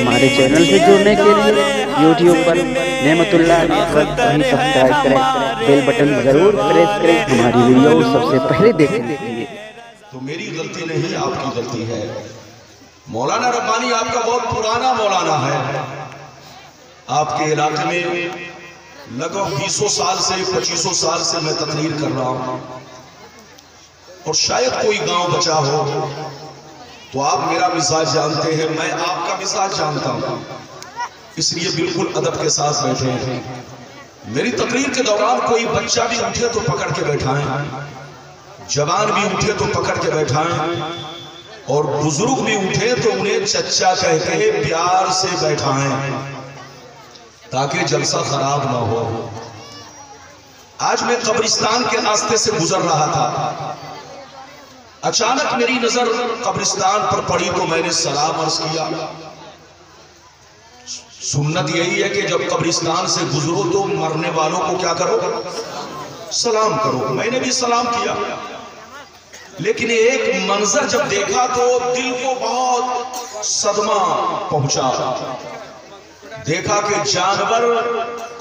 हमारे चैनल से जुड़ने के लिए यूट्यूब पर नेमतुल्लाह नेटवर्क वही सब्सक्राइब करें, बेल बटन जरूर प्रेस करें हमारी वीडियो सबसे पहले देखने के लिए। तो मेरी गलती नहीं, आपकी गलती है। मौलाना रब्बानी आपका बहुत पुराना मौलाना है। आपके इलाके में लगभग 20 साल से 25 साल से मैं तकरीर कर रहा हूं, और शायद कोई गांव बचा हो तो आप मेरा मिजाज जानते हैं, मैं आपका मिजाज जानता हूं, इसलिए बिल्कुल अदब के साथ बैठे हैं। मेरी तकरीर के दौरान कोई बच्चा भी उठे तो पकड़ के बैठाएं, जवान भी उठे तो पकड़ के बैठाएं, और बुजुर्ग भी उठे तो उन्हें चच्चा कह के प्यार से बैठाएं, ताकि जलसा खराब ना हो। आज मैं कब्रिस्तान के रास्ते से गुजर रहा था, अचानक मेरी नजर कब्रिस्तान पर पड़ी तो मैंने सलाम अर्ज किया। सुन्नत यही है कि जब कब्रिस्तान से गुजरो तो मरने वालों को क्या करो, सलाम करो। मैंने भी सलाम किया, लेकिन एक मंजर जब देखा तो दिल को बहुत सदमा पहुंचा। देखा कि जानवर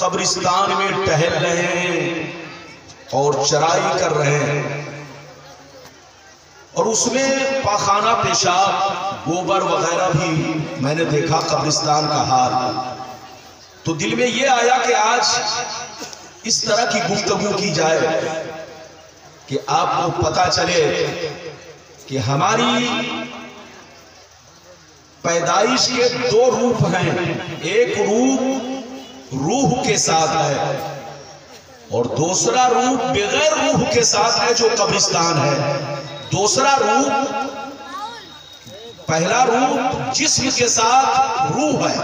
कब्रिस्तान में टहल रहे हैं और चराई कर रहे हैं, और उसमें पाखाना, पेशाब, गोबर वगैरह भी मैंने देखा कब्रिस्तान का हाल। तो दिल में ये आया कि आज इस तरह की गुफ्तगू की जाए कि आपको पता चले कि हमारी पैदाइश के दो रूप हैं। एक रूप रूह के साथ है और दूसरा रूप बगैर रूह के साथ है, जो कब्रिस्तान है। दूसरा रूप, पहला रूप जिस्म के साथ रूह है,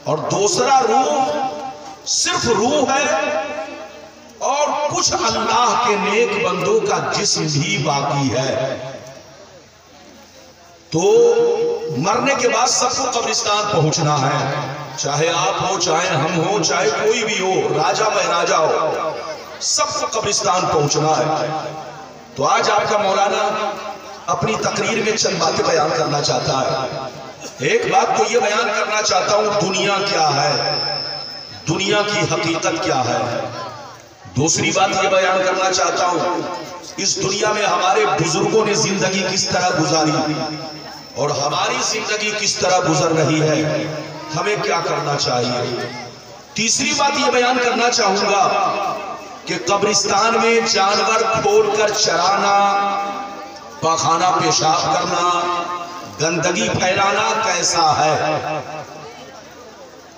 और दूसरा रूप सिर्फ रूह है, और कुछ अल्लाह के नेक बंदों का जिस्म भी बाकी है। तो मरने के बाद सबको कब्रिस्तान पहुंचना है, चाहे आप हो, चाहे हम हो, चाहे कोई भी हो, राजा महाराजा हो, सबको कब्रिस्तान पहुंचना है। तो आज आपका मौलाना अपनी तकरीर में चंद बातें बयान करना चाहता है। एक बात तो ये बयान करना चाहता हूं, दुनिया क्या है, दुनिया की हकीकत क्या है। दूसरी बात ये बयान करना चाहता हूं, इस दुनिया में हमारे बुजुर्गों ने जिंदगी किस तरह गुजारी और हमारी जिंदगी किस तरह गुजर रही है, हमें क्या करना चाहिए। तीसरी बात ये बयान करना चाहूंगा कि कब्रिस्तान में जानवर खोलकर चराना, पाखाना पेशाब करना, गंदगी फैलाना कैसा है।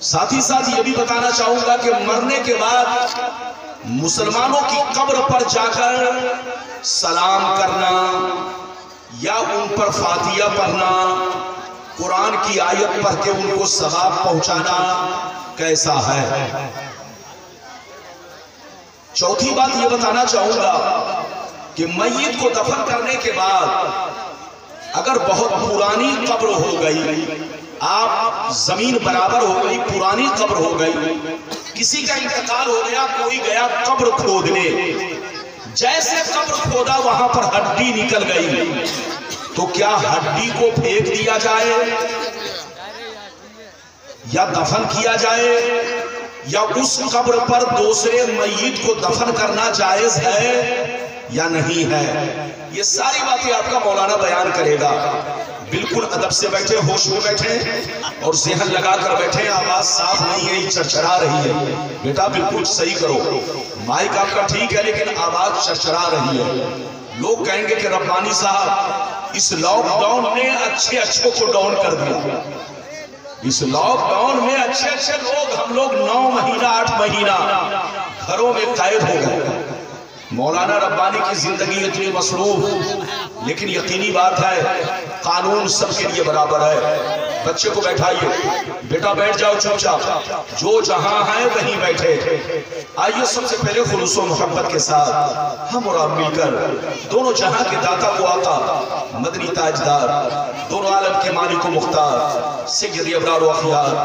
साथ ही साथ ये भी बताना चाहूंगा कि मरने के बाद मुसलमानों की कब्र पर जाकर सलाम करना या उन पर फातिया पढ़ना, कुरान की आयत पढ़ के उनको सवाब पहुंचाना कैसा है। चौथी बात ये बताना चाहूंगा कि मय्यत को दफन करने के बाद अगर बहुत पुरानी कब्र हो गई, आप जमीन बराबर हो गई, पुरानी कब्र हो गई, किसी का इंतकाल हो गया, कोई गया कब्र खोदने, जैसे कब्र खोदा वहां पर हड्डी निकल गई, तो क्या हड्डी को फेंक दिया जाए या दफन किया जाए, या उस कब्र पर दूसरे मय्यत को दफन करना जायज है या नहीं है। ये सारी बातें आपका मौलाना बयान करेगा। बिल्कुल अदब से बैठे, होश में बैठे और ज़हन लगा कर बैठे। आवाज साफ नहीं है, चरचरा रही है, बेटा बिल्कुल सही करो। माइक आपका ठीक है लेकिन आवाज चरचरा रही है। लोग कहेंगे कि रब्बानी साहब इस लॉकडाउन ने अच्छे अच्छों को डाउन कर दिया। इस लॉकडाउन में अच्छे अच्छे लोग, हम लोग 9 महीना 8 महीना घरों में कैद हो गए। मौलाना रब्बानी की जिंदगी इतनी मसरूफ, लेकिन यकीनी बात है कानून सबके लिए बराबर है। बच्चे को बैठाइए, बेटा बैठ जाओ चुपचाप, जो जहां है वहीं बैठे। आइए सबसे पहले खुलूस व मोहब्बत के साथ हम और आप मिलकर दोनों जहां के दाता को आका, मदनी ताजदार, दोनों आलम के मालिक को मुख्तार سید ابرار و اخیار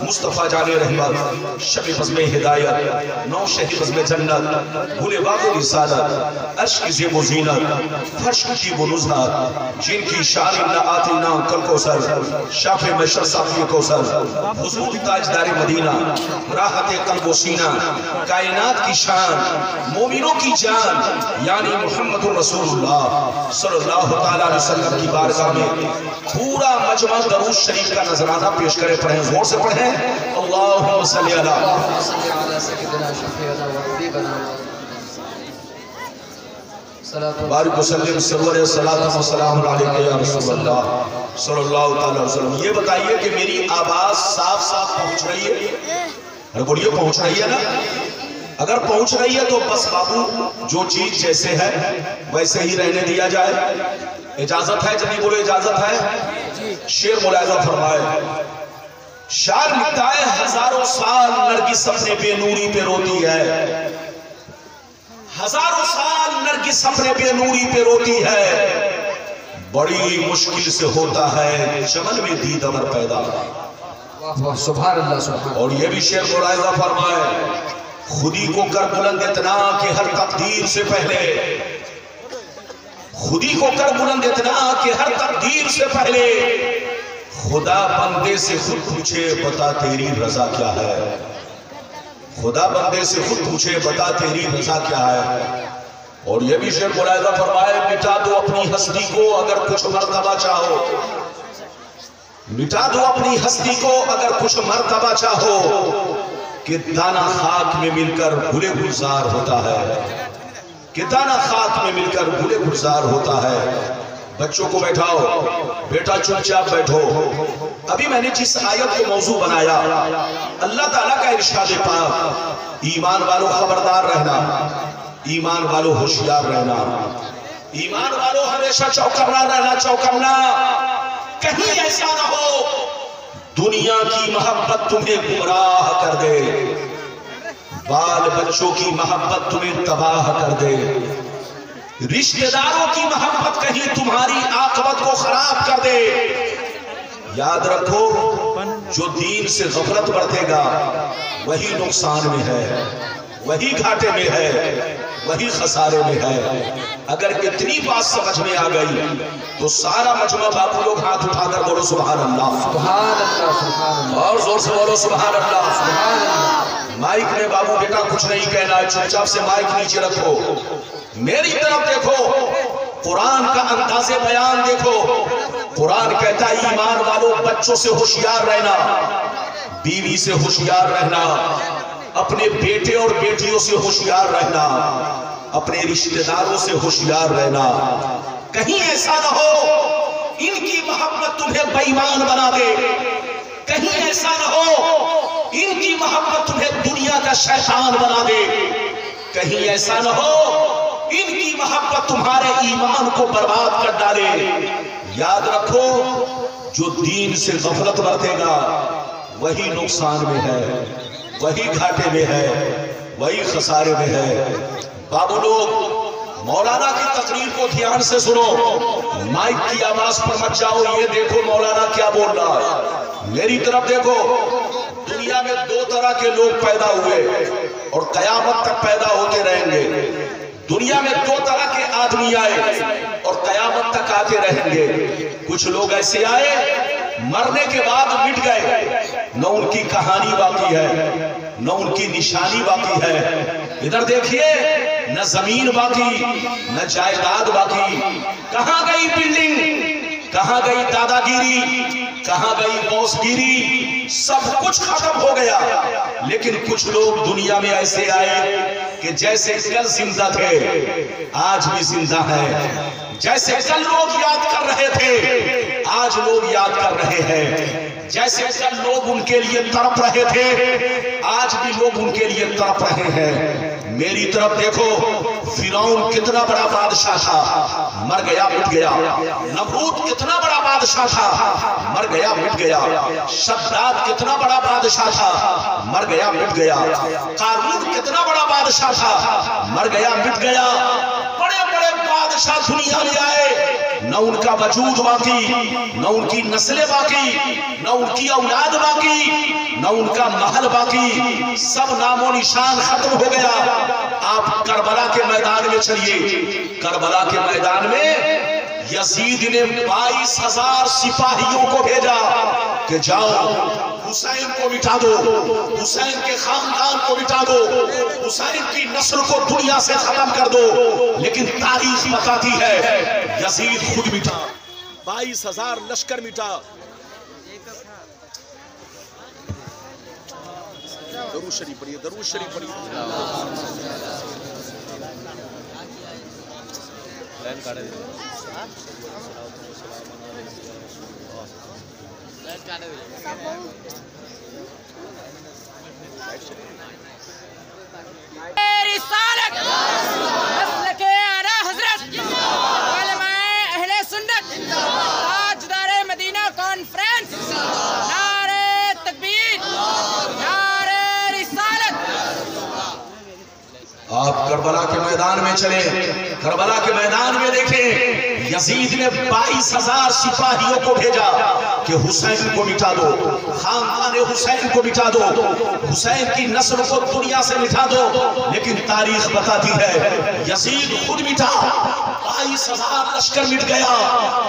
مصطفیٰ جان رحمت شب بزم ہدایت نو شہ بزم جنت بھولے باغ رسالت عرش کی زیب و زینت فرش کی و نزنت جن کی شان نہ آتی نہ کل کوثر شاف مشر صافی کوثر حضور تاجدار مدینہ راحت قلب و سینہ کائنات کی شان مومنوں کی جان یعنی محمد رسول اللہ صلی اللہ تعالیٰ علیہ وسلم کی بارگاہ میں پورا مجمع درود شریف کا نذرانہ پیش کرے. پڑھیں زور سے پڑھیں اللہم صلی علی سیدنا بارک وسلم سرور صلاۃ و سلام علیکہ یا رسول اللہ صلی اللہ تعالی وسلم. یہ بتائیے کہ میری آواز صاف صاف پہنچ رہی ہے؟ ارے بولیے پہنچ رہی ہے نا؟ اگر پہنچ رہی ہے تو بس بابو جو چیز جیسے ہے ویسے ہی رہنے دیا جائے. اجازت ہے؟ جنہیں بولے اجازت ہے. شعر ملاحظہ فرمائے. شاعر لکھتا ہے ہزاروں سال نرگس اپنے بے نوری پہ روتی ہے. ہزاروں سال نرگس اپنے بے نوری پہ روتی ہے. بڑی مشکل سے ہوتا ہے چمن میں دید امر پیدا. سبحان اللہ سبحان. اور یہ بھی شعر ملاحظہ فرمائے. خودی کو کر بلند اتنا کہ ہر تقدیر سے پہلے خودی کو کر بلند اتنا کہ ہر تقدیر سے پہلے خدا بندے سے خود پوچھے بتا تیری رضا کیا ہے. خدا بندے سے خود پوچھے بتا تیری رضا کیا ہے. اور یہ بھی شعر ملاحظہ فرمائے. مٹا دو اپنی ہستی کو اگر کچھ مرتبہ چاہو. مٹا دو اپنی ہستی کو اگر کچھ مرتبہ چاہو کہ دانہ خاک میں مل کر بھولے گلزار ہوتا ہے. کہ دانہ خاک میں مل کر بھولے گلزار ہوتا ہے. بچوں کو بیٹھاؤ. بیٹا چپ چاپ بیٹھو. ابھی میں نے جس آیت کو موضوع بنایا اللہ تعالیٰ کا ارشاد پاک ایمان والو خبردار رہنا. ایمان والو ہوشیار رہنا. ایمان والو ہمیشہ چوکنا رہنا. چوکنا کہیں ایسا نہ ہو دنیا کی محبت تمہیں گمراہ کر دے. بال بچوں کی محبت تمہیں تباہ کر دے. رشتہ داروں کی محبت کہیں تمہاری عاقبت کو خراب کر دے. یاد رکھو جو دین سے غفلت برتے گا وہی نقصان میں ہے, وہی گھاٹے میں ہے, وہی خسارے میں ہے. اگر اتنی بات سمجھ میں آ گئی تو سارا مجمع باپو لوگ ہاتھ اٹھا کر بولو سبحان اللہ. سبحان اللہ سبحان اللہ. اور زور سے بولو سبحان اللہ. سبحان اللہ. مائک میں بابو بیٹا کچھ نہیں کہنا ہے. چپ چاپ سے مائک نیچے رکھو. میری طرف دیکھو. قرآن کا انداز بیان دیکھو. قرآن کہتا ہے ایمان والو بچوں سے ہوشیار رہنا, بیوی سے ہوشیار رہنا, اپنے بیٹے اور بیٹیوں سے ہوشیار رہنا, اپنے رشتہ داروں سے ہوشیار رہنا. کہیں ایسا نہ ہو ان کی محبت تمہیں بے ایمان بنا دے. کہیں ایسا نہ ہو ان کی محبت تمہیں دنیا کا شیطان بنا دے. کہیں ایسا نہ ہو ان کی محبت تمہارے ایمان کو برباد کر ڈالے. یاد رکھو جو دین سے غفلت برتے گا وہی نقصان میں ہے, وہی گھاٹے میں ہے, وہی خسارے میں ہے. بابو لوگ مولانا کی تقریر کو دھیان سے سنو. مائک کی آواز پر مت جاؤ. یہ دیکھو مولانا کیا بول رہا ہے. میری طرف دیکھو. دنیا میں دو طرح کے لوگ پیدا ہوئے اور قیامت تک پیدا ہوتے رہیں گے. دنیا میں دو طرح کے آدمی آئے اور قیامت تک آتے رہیں گے. کچھ لوگ ایسے آئے مرنے کے بعد مٹ گئے, نہ ان کی کہانی باقی ہے نہ ان کی نشانی باقی ہے. ادھر دیکھیے نہ زمین باقی نہ جائیداد باقی. کہاں گئی بلڈنگ, کہاں گئی دادا گیری, کہاں گئی باس گیری. سب کچھ ختم ہو گیا. لیکن کچھ لوگ دنیا میں ایسے آئے کہ جیسے کل زندہ تھے آج بھی زندہ ہیں. جیسے کل لوگ یاد کر رہے تھے آج لوگ یاد کر رہے ہیں. جیسے کل لوگ ان کے لیے تڑپ رہے تھے آج بھی لوگ ان کے لیے تڑپ رہے ہیں. میری طرف دیکھو. فرعون کتنا بڑا بادشاہ تھا, مر گیا مٹ گیا. نمرود کتنا بڑا بادشاہ تھا, مر گیا مٹ گیا. شداد کتنا بڑا بادشاہ تھا, مر گیا مٹ گیا. قارون کتنا بڑا بادشاہ تھا, مر گیا مٹ گیا. بڑے بڑے بادشاہ بادشاہ دنیا میں آئے نہ ان کا وجود باقی، نہ ان کی نسلیں باقی، نہ ان کی اولاد باقی، نہ ان کا محل باقی، سب نام و نشان ختم ہو گیا۔ آپ کربلا کے میدان میں چلیے، کربلا کے میدان میں یزید نے 22,000 سپاہیوں کو بھیجا کہ جاؤ حسین کو مٹا دو، حسین کے خاندان کو مٹا دو، حسین کی نسل کو دنیا سے ختم کر دو۔ لیکن تاریخ بتاتی ہے یزید خود مٹا، 22,000 لشکر مٹا۔ درود شریف پڑھیے، درود شریف پڑھیے۔ رسالت مسلک اعلیٰ حضرت علماء اہل سنت تاجدار مدینہ کانفرنس، نعرہ تکبیر، نعرہ رسالت۔ آپ کربلا کے میدان میں چلے، کربلا کے میدان میں دیکھیں یزید نے 22,000 سپاہیوں کو بھیجا کہ حسین کو مٹا دو، خاندان حسین کو مٹا دو، حسین کی نسل کو دنیا سے مٹا دو۔ لیکن تاریخ بتاتی ہے یزید خود مٹا، 22,000 لشکر مٹ گیا،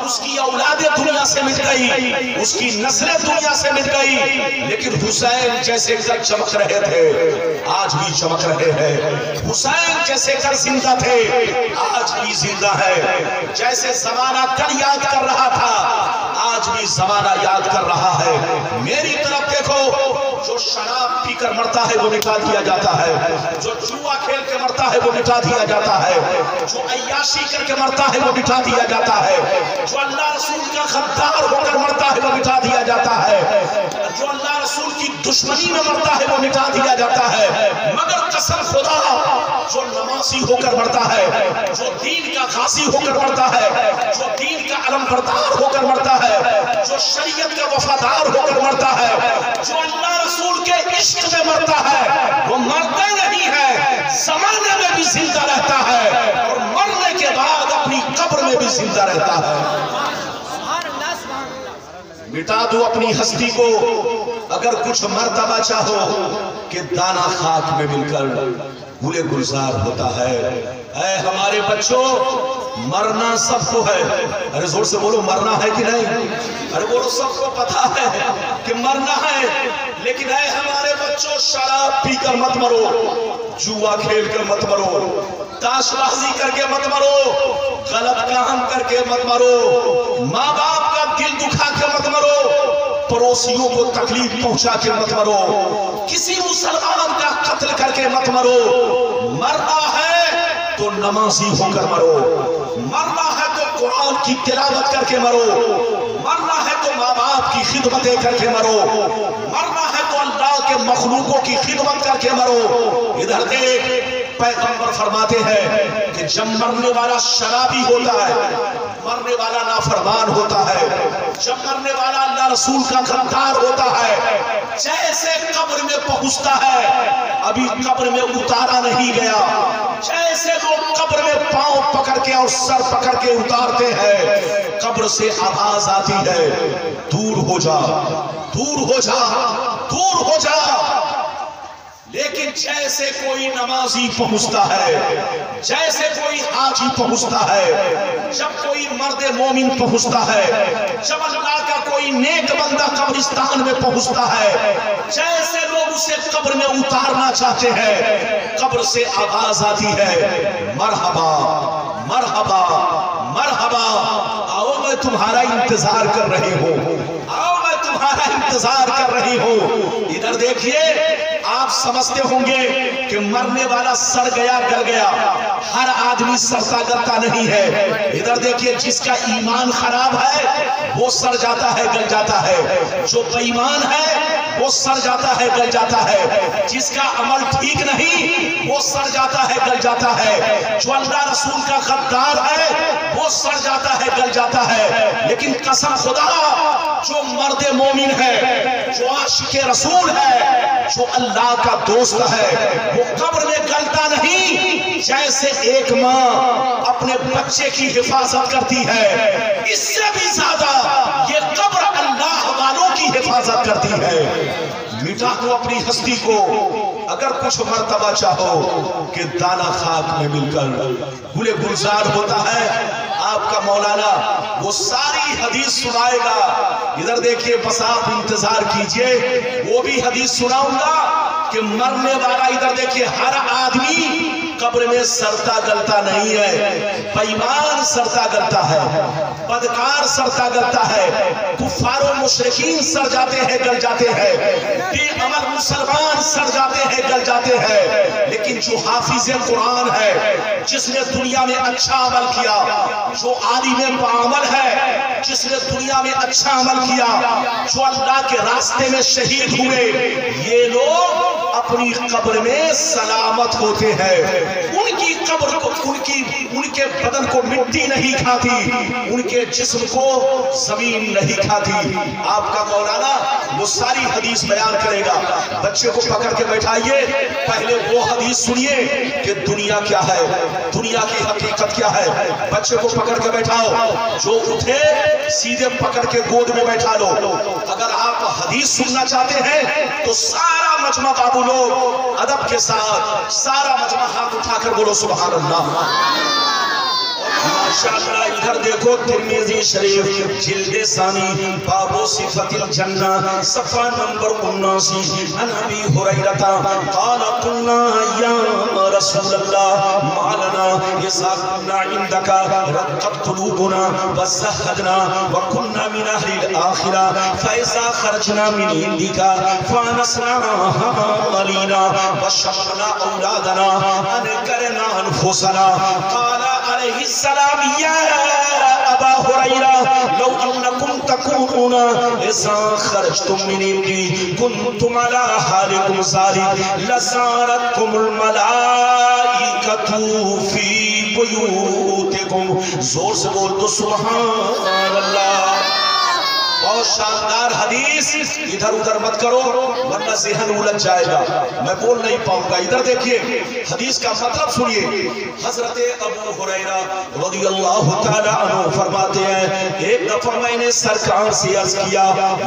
اس کی اولادیں دنیا سے مٹ گئی، اس کی نسلیں دنیا سے مٹ گئی۔ لیکن حسین جیسے کل چمک رہے تھے آج بھی چمک رہے ہیں، حسین جیسے کل زندہ تھے آج بھی زندہ ہے، جیسے زمانہ کل یاد کر رہا تھا آج بھی زمانہ یاد کر رہا ہے۔ میری طرف دیکھو، جو شراب پی کر مرتا ہے وہ مٹا دیا جاتا ہے، جو جوا کھیل کے مرتا ہے وہ مٹا دیا جاتا ہے، جو عیاشی کر کے مرتا ہے وہ مٹا دیا جاتا ہے، جو اللہ رسول کا غدار ہو کر مرتا ہے وہ مٹا دیا جاتا ہے، جو اللہ رسول کی دشمنی میں مرتا ہے وہ مٹا دیا جاتا ہے۔ مگر قسم خدا جو نمازی ہو کر مرتا ہے، جو دین کا غازی ہو کر مرتا ہے، جو دین کا علم بردار ہو کر مرتا ہے، جو شریعت کا وفادار ہو کر مرتا ہے، جو اللہ رسول کے عشق میں مرتا ہے، وہ مرتا نہیں ہے، زمانے میں بھی زندہ رہتا ہے اور مرنے کے بعد اپنی قبر میں بھی زندہ رہتا ہے۔ مٹا دو اپنی ہستی کو اگر کچھ مرتبہ چاہو کہ دانا خاک میں مل کر گلے گلزار ہوتا ہے۔ اے ہمارے بچوں، مرنا سب کو ہے، ارے زور سے بولو مرنا ہے کہ نہیں؟ ارے بولو سب کو پتا ہے کہ مرنا ہے، لیکن اے ہمارے بچوں شراب پی کر مت مرو، جوا کھیل کر مت مرو، تاش بازی کر کے مت مرو، غلط کام کر کے مت مرو، ماں باپ کا دل دکھا کے مت مرو، پڑوسیوں کو تکلیف پہنچا کے مت مرو، کسی مسلمان کا قتل کر کے مت مرو۔ مرنا ہے تو نمازی ہو کر مرو، مرنا ہے تو قرآن کی تلاوت کر کے مرو، مرنا ہے تو ماں باپ کی خدمتیں کر کے مرو، مرنا ہے تو اللہ کے مخلوقوں کی خدمت کر کے مرو۔ ادھر دیکھ، پیغمبر فرماتے ہیں کہ جب مرنے والا شرابی ہوتا ہے، مرنے والا نافرمان ہوتا ہے، جب مرنے والا اللہ رسول کا غدار ہوتا ہے، جیسے قبر میں پہنچتا ہے ابھی قبر میں اتارا نہیں گیا، جیسے لوگ قبر میں پاؤں پکڑ کے اور سر پکڑ کے اتارتے ہیں، قبر سے آواز آتی ہے دور ہو جا، دور ہو جا، دور ہو جا۔ لیکن جیسے کوئی نمازی پہنچتا ہے، جیسے کوئی حاجی پہنچتا ہے، جب کوئی مرد مومن پہنچتا ہے، جب اللہ کا کوئی نیک بندہ قبرستان میں پہنچتا ہے، جیسے لوگ اسے قبر میں اتارنا چاہتے ہیں، قبر سے آواز آتی ہے مرحبا مرحبا مرحبا، آؤ میں تمہارا انتظار کر رہی ہوں، آؤ میں تمہارا انتظار کر رہی ہوں۔ ادھر دیکھیے، آپ سمجھتے ہوں گے کہ مرنے والا سڑ گیا گل گیا، ہر آدمی سڑتا گلتا نہیں ہے۔ ادھر دیکھیے، جس کا ایمان خراب ہے وہ سڑ جاتا ہے گل جاتا ہے، جو بے ایمان ہے وہ سڑ جاتا ہے گل جاتا ہے، جس کا عمل ٹھیک نہیں وہ سڑ جاتا ہے گل جاتا ہے، جو اللہ رسول کا غدار ہے وہ سڑ جاتا ہے گل جاتا ہے۔ لیکن قسم خدا جو مرد مومن ہے جو आशिक रसूल है, जो अल्लाह का दोस्त है, वो कब्र में गलता नहीं जैसे एक माँ अपने बच्चे की हिफाजत करती है, इससे भी ज्यादा ये कब्र अल्लाह वालों की हिफाजत करती है। मिटा दो अपनी हस्ती को, अगर कुछ मर्तबा चाहो कि दाना खाक में मिलकर गुले गुलजार होता है। आपका मौलाना वो सारी हदीस सुनाएगा, इधर देखिए, बस आप इंतजार कीजिए, वो भी हदीस सुनाऊंगा कि मरने वाला, इधर देखिए, हर आदमी कब्र में सड़ता गलता नहीं है। बेईमान सड़ता गलता है, बदकार सड़ता गलता है, कुफारो मुशरिकीन सड़ जाते हैं, गल जाते हैं, बेअमल मुसलमान सड़ जाते हैं, गल जाते हैं। लेकिन जो हाफिज़े कुरान है, जिसने दुनिया में अच्छा अमल किया, जो आलिमे बाअमल है, जिसने दुनिया में अच्छा अमल किया, जो अल्लाह के रास्ते में शहीद हुए, ये लोग अपनी कब्र में सलामत होते हैं। उनकी कब्र को, उनके बदन को मिट्टी नहीं खाती, उनके जिस्म को जमीन नहीं खाती। आपका मौलाना वो सारी हदीस बयान करेगा। बच्चे को पकड़ के बैठाइए, पहले वो हदीस सुनिए कि दुनिया क्या है, दुनिया की हकीकत क्या है। बच्चे को पकड़ के बैठाओ, जो उठे सीधे पकड़ के गोद में बैठा लो। अगर आप हदीस सुनना चाहते हैं तो सारा मजमा बाबू लोग अदब के साथ, सारा मजमा हाथ उठाकर बोलो सुभान अल्लाह। माशाअल्लाह, इधर देखो, तिर्मिज़ी शरीफ जिल्द सानी बाबो सिफतिल जन्ना सफ़ा नंबर 79। अन अबी हुरैरा क़ाल कुन्ना या रसूलल्लाह मालना इज़ा कुन्ना इंदका रक़त कुलूबुना व ज़हदना व कुन्ना मिन अहलिल आखिरा फ़इज़ा खरजना मिन इंदिका फ़नसना अलीना व शक़ना औलादना अनकरना अनफुसना। क़ाल अलैहि सलाम या अबा हुरैरा लौ अन्नकुम तकूनूना इज़ा खरजतुम मिन इंदी कुंतुम अला हालिकुम ज़ालिक लज़ारतकुमुल मलाइकतु फी बुयूतिकुम। जोर से बोल दो सुभान अल्लाह। बहुत शानदार हदीस, इधर उधर मत करो वरना ज़हन उलझ जाएगा, मैं बोल नहीं पाऊंगा। इधर देखिए, हदीस का मतलब सुनिए। हजरत अबू हुरैरा रज़ियल्लाहु ताला अन्हु फरमाते हैं, एक दफा मैंने सरकार से अर्ज किया,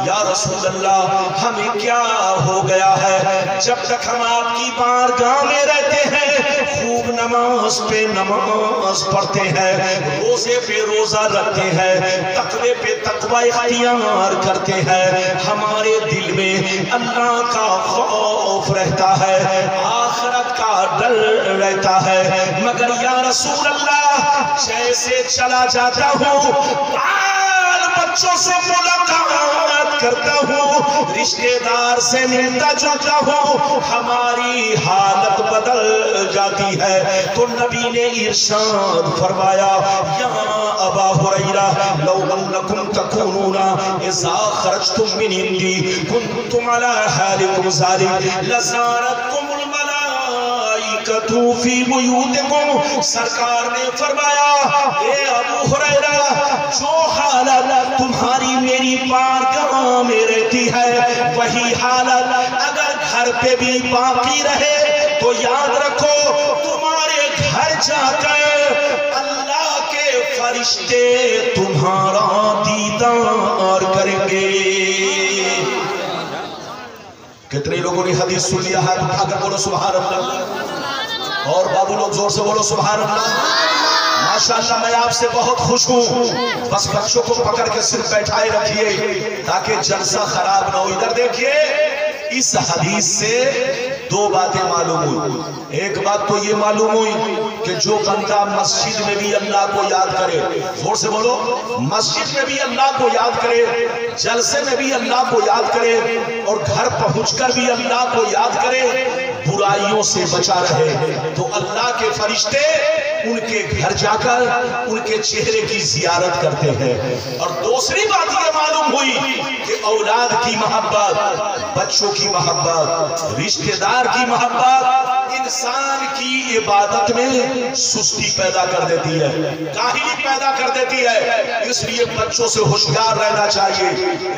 या रसूल अल्लाह, हमें क्या हो गया है, जब तक हम आपकी बारगाह में रहते हैं, खूब नमाज पे नमाज पढ़ते हैं, रोजे पे रोजा रखते हैं, तकवे पे तकवा इख्तियार करते हैं, हमारे दिल में अल्लाह का खौफ रहता है, आखिरत का डर रहता है, मगर या रसूल अल्लाह, जैसे चला जाता हूँ, बाल बच्चों से मुलाकात करता हूँ, रिश्तेदार से मिलता जुलता हूँ, हमारी हालत बदल जाती है। तो नबी ने इरशाद फरमाया, या अबा हुरैरा लौ अन्नकुम तकूनूना इज़ा खरजतुम मिन इंदी कुंतुम अला हालिकुम ज़ालिक लज़ारतकुमुल मलाइकतु फी बुयूतिकुम। सरकार ने फरमाया, ए अबू हुरैरा, जो हालत तुम्हारी मेरी बारगाह में रहती है, वही हालत अगर घर पे भी बाकी रहे तो याद रखो, तुम्हारे घर जाकर अल्लाह के फरिश्ते तुम्हारा दीदार करेंगे। कितने लोगों ने हदीस सुन लिया है? उठाकर बोलो सुभान अल्लाह। और बाबू लोग जोर से बोलो सुभान अल्लाह। माशाअल्लाह, मैं आपसे बहुत खुश हूँ। बस बच्चों को पकड़ के सिर्फ बैठाए रखिए ताकि जलसा खराब ना हो। इधर देखिए, इस हदीस से दो बातें मालूम हुई। एक बात तो ये मालूम हुई कि जो बंदा मस्जिद में भी अल्लाह को याद करे, जोर से बोलो, मस्जिद में भी अल्लाह को याद करे, जलसे में भी अल्लाह को याद करे, और घर पहुंचकर भी अल्लाह को याद करे, बुराइयों से बचा रहे, तो अल्लाह के फरिश्ते उनके घर जाकर उनके चेहरे की जियारत करते हैं। और दूसरी बात ये मालूम हुई कि औलाद की मोहब्बत, बच्चों की मोहब्बत, रिश्तेदार की मोहब्बत انسان کی عبادت میں سستی پیدا کر دیتی ہے، کاہلی پیدا کر دیتی ہے۔ اس لیے بچوں سے ہوشیار رہنا چاہیے،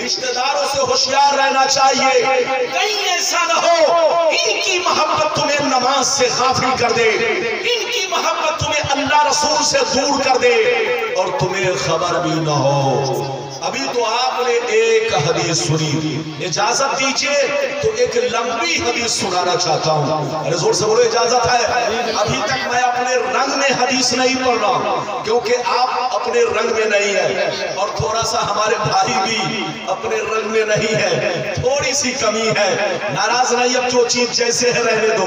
رشتہ داروں سے ہوشیار رہنا چاہیے، کہیں ایسا نہ ہو ان کی محبت تمہیں نماز سے غافل کر دے، ان کی محبت تمہیں اللہ رسول سے دور کر دے اور تمہیں خبر بھی نہ ہو۔ ابھی تو آپ نے ایک حدیث سنی، اجازت دیجئے تو ایک لمبی حدیث سنانا چاہتا ہوں۔ ارے زور سے بولو اجازت ہے؟ ابھی تک میں اپنے رنگ میں حدیث نہیں پڑھ رہا کیونکہ آپ اپنے رنگ میں نہیں ہے اور تھوڑا سا ہمارے بھائی بھی اپنے رنگ میں نہیں ہے، تھوڑی سی کمی ہے۔ ناراض نہیں، اب جو چیز جیسے ہے رہنے دو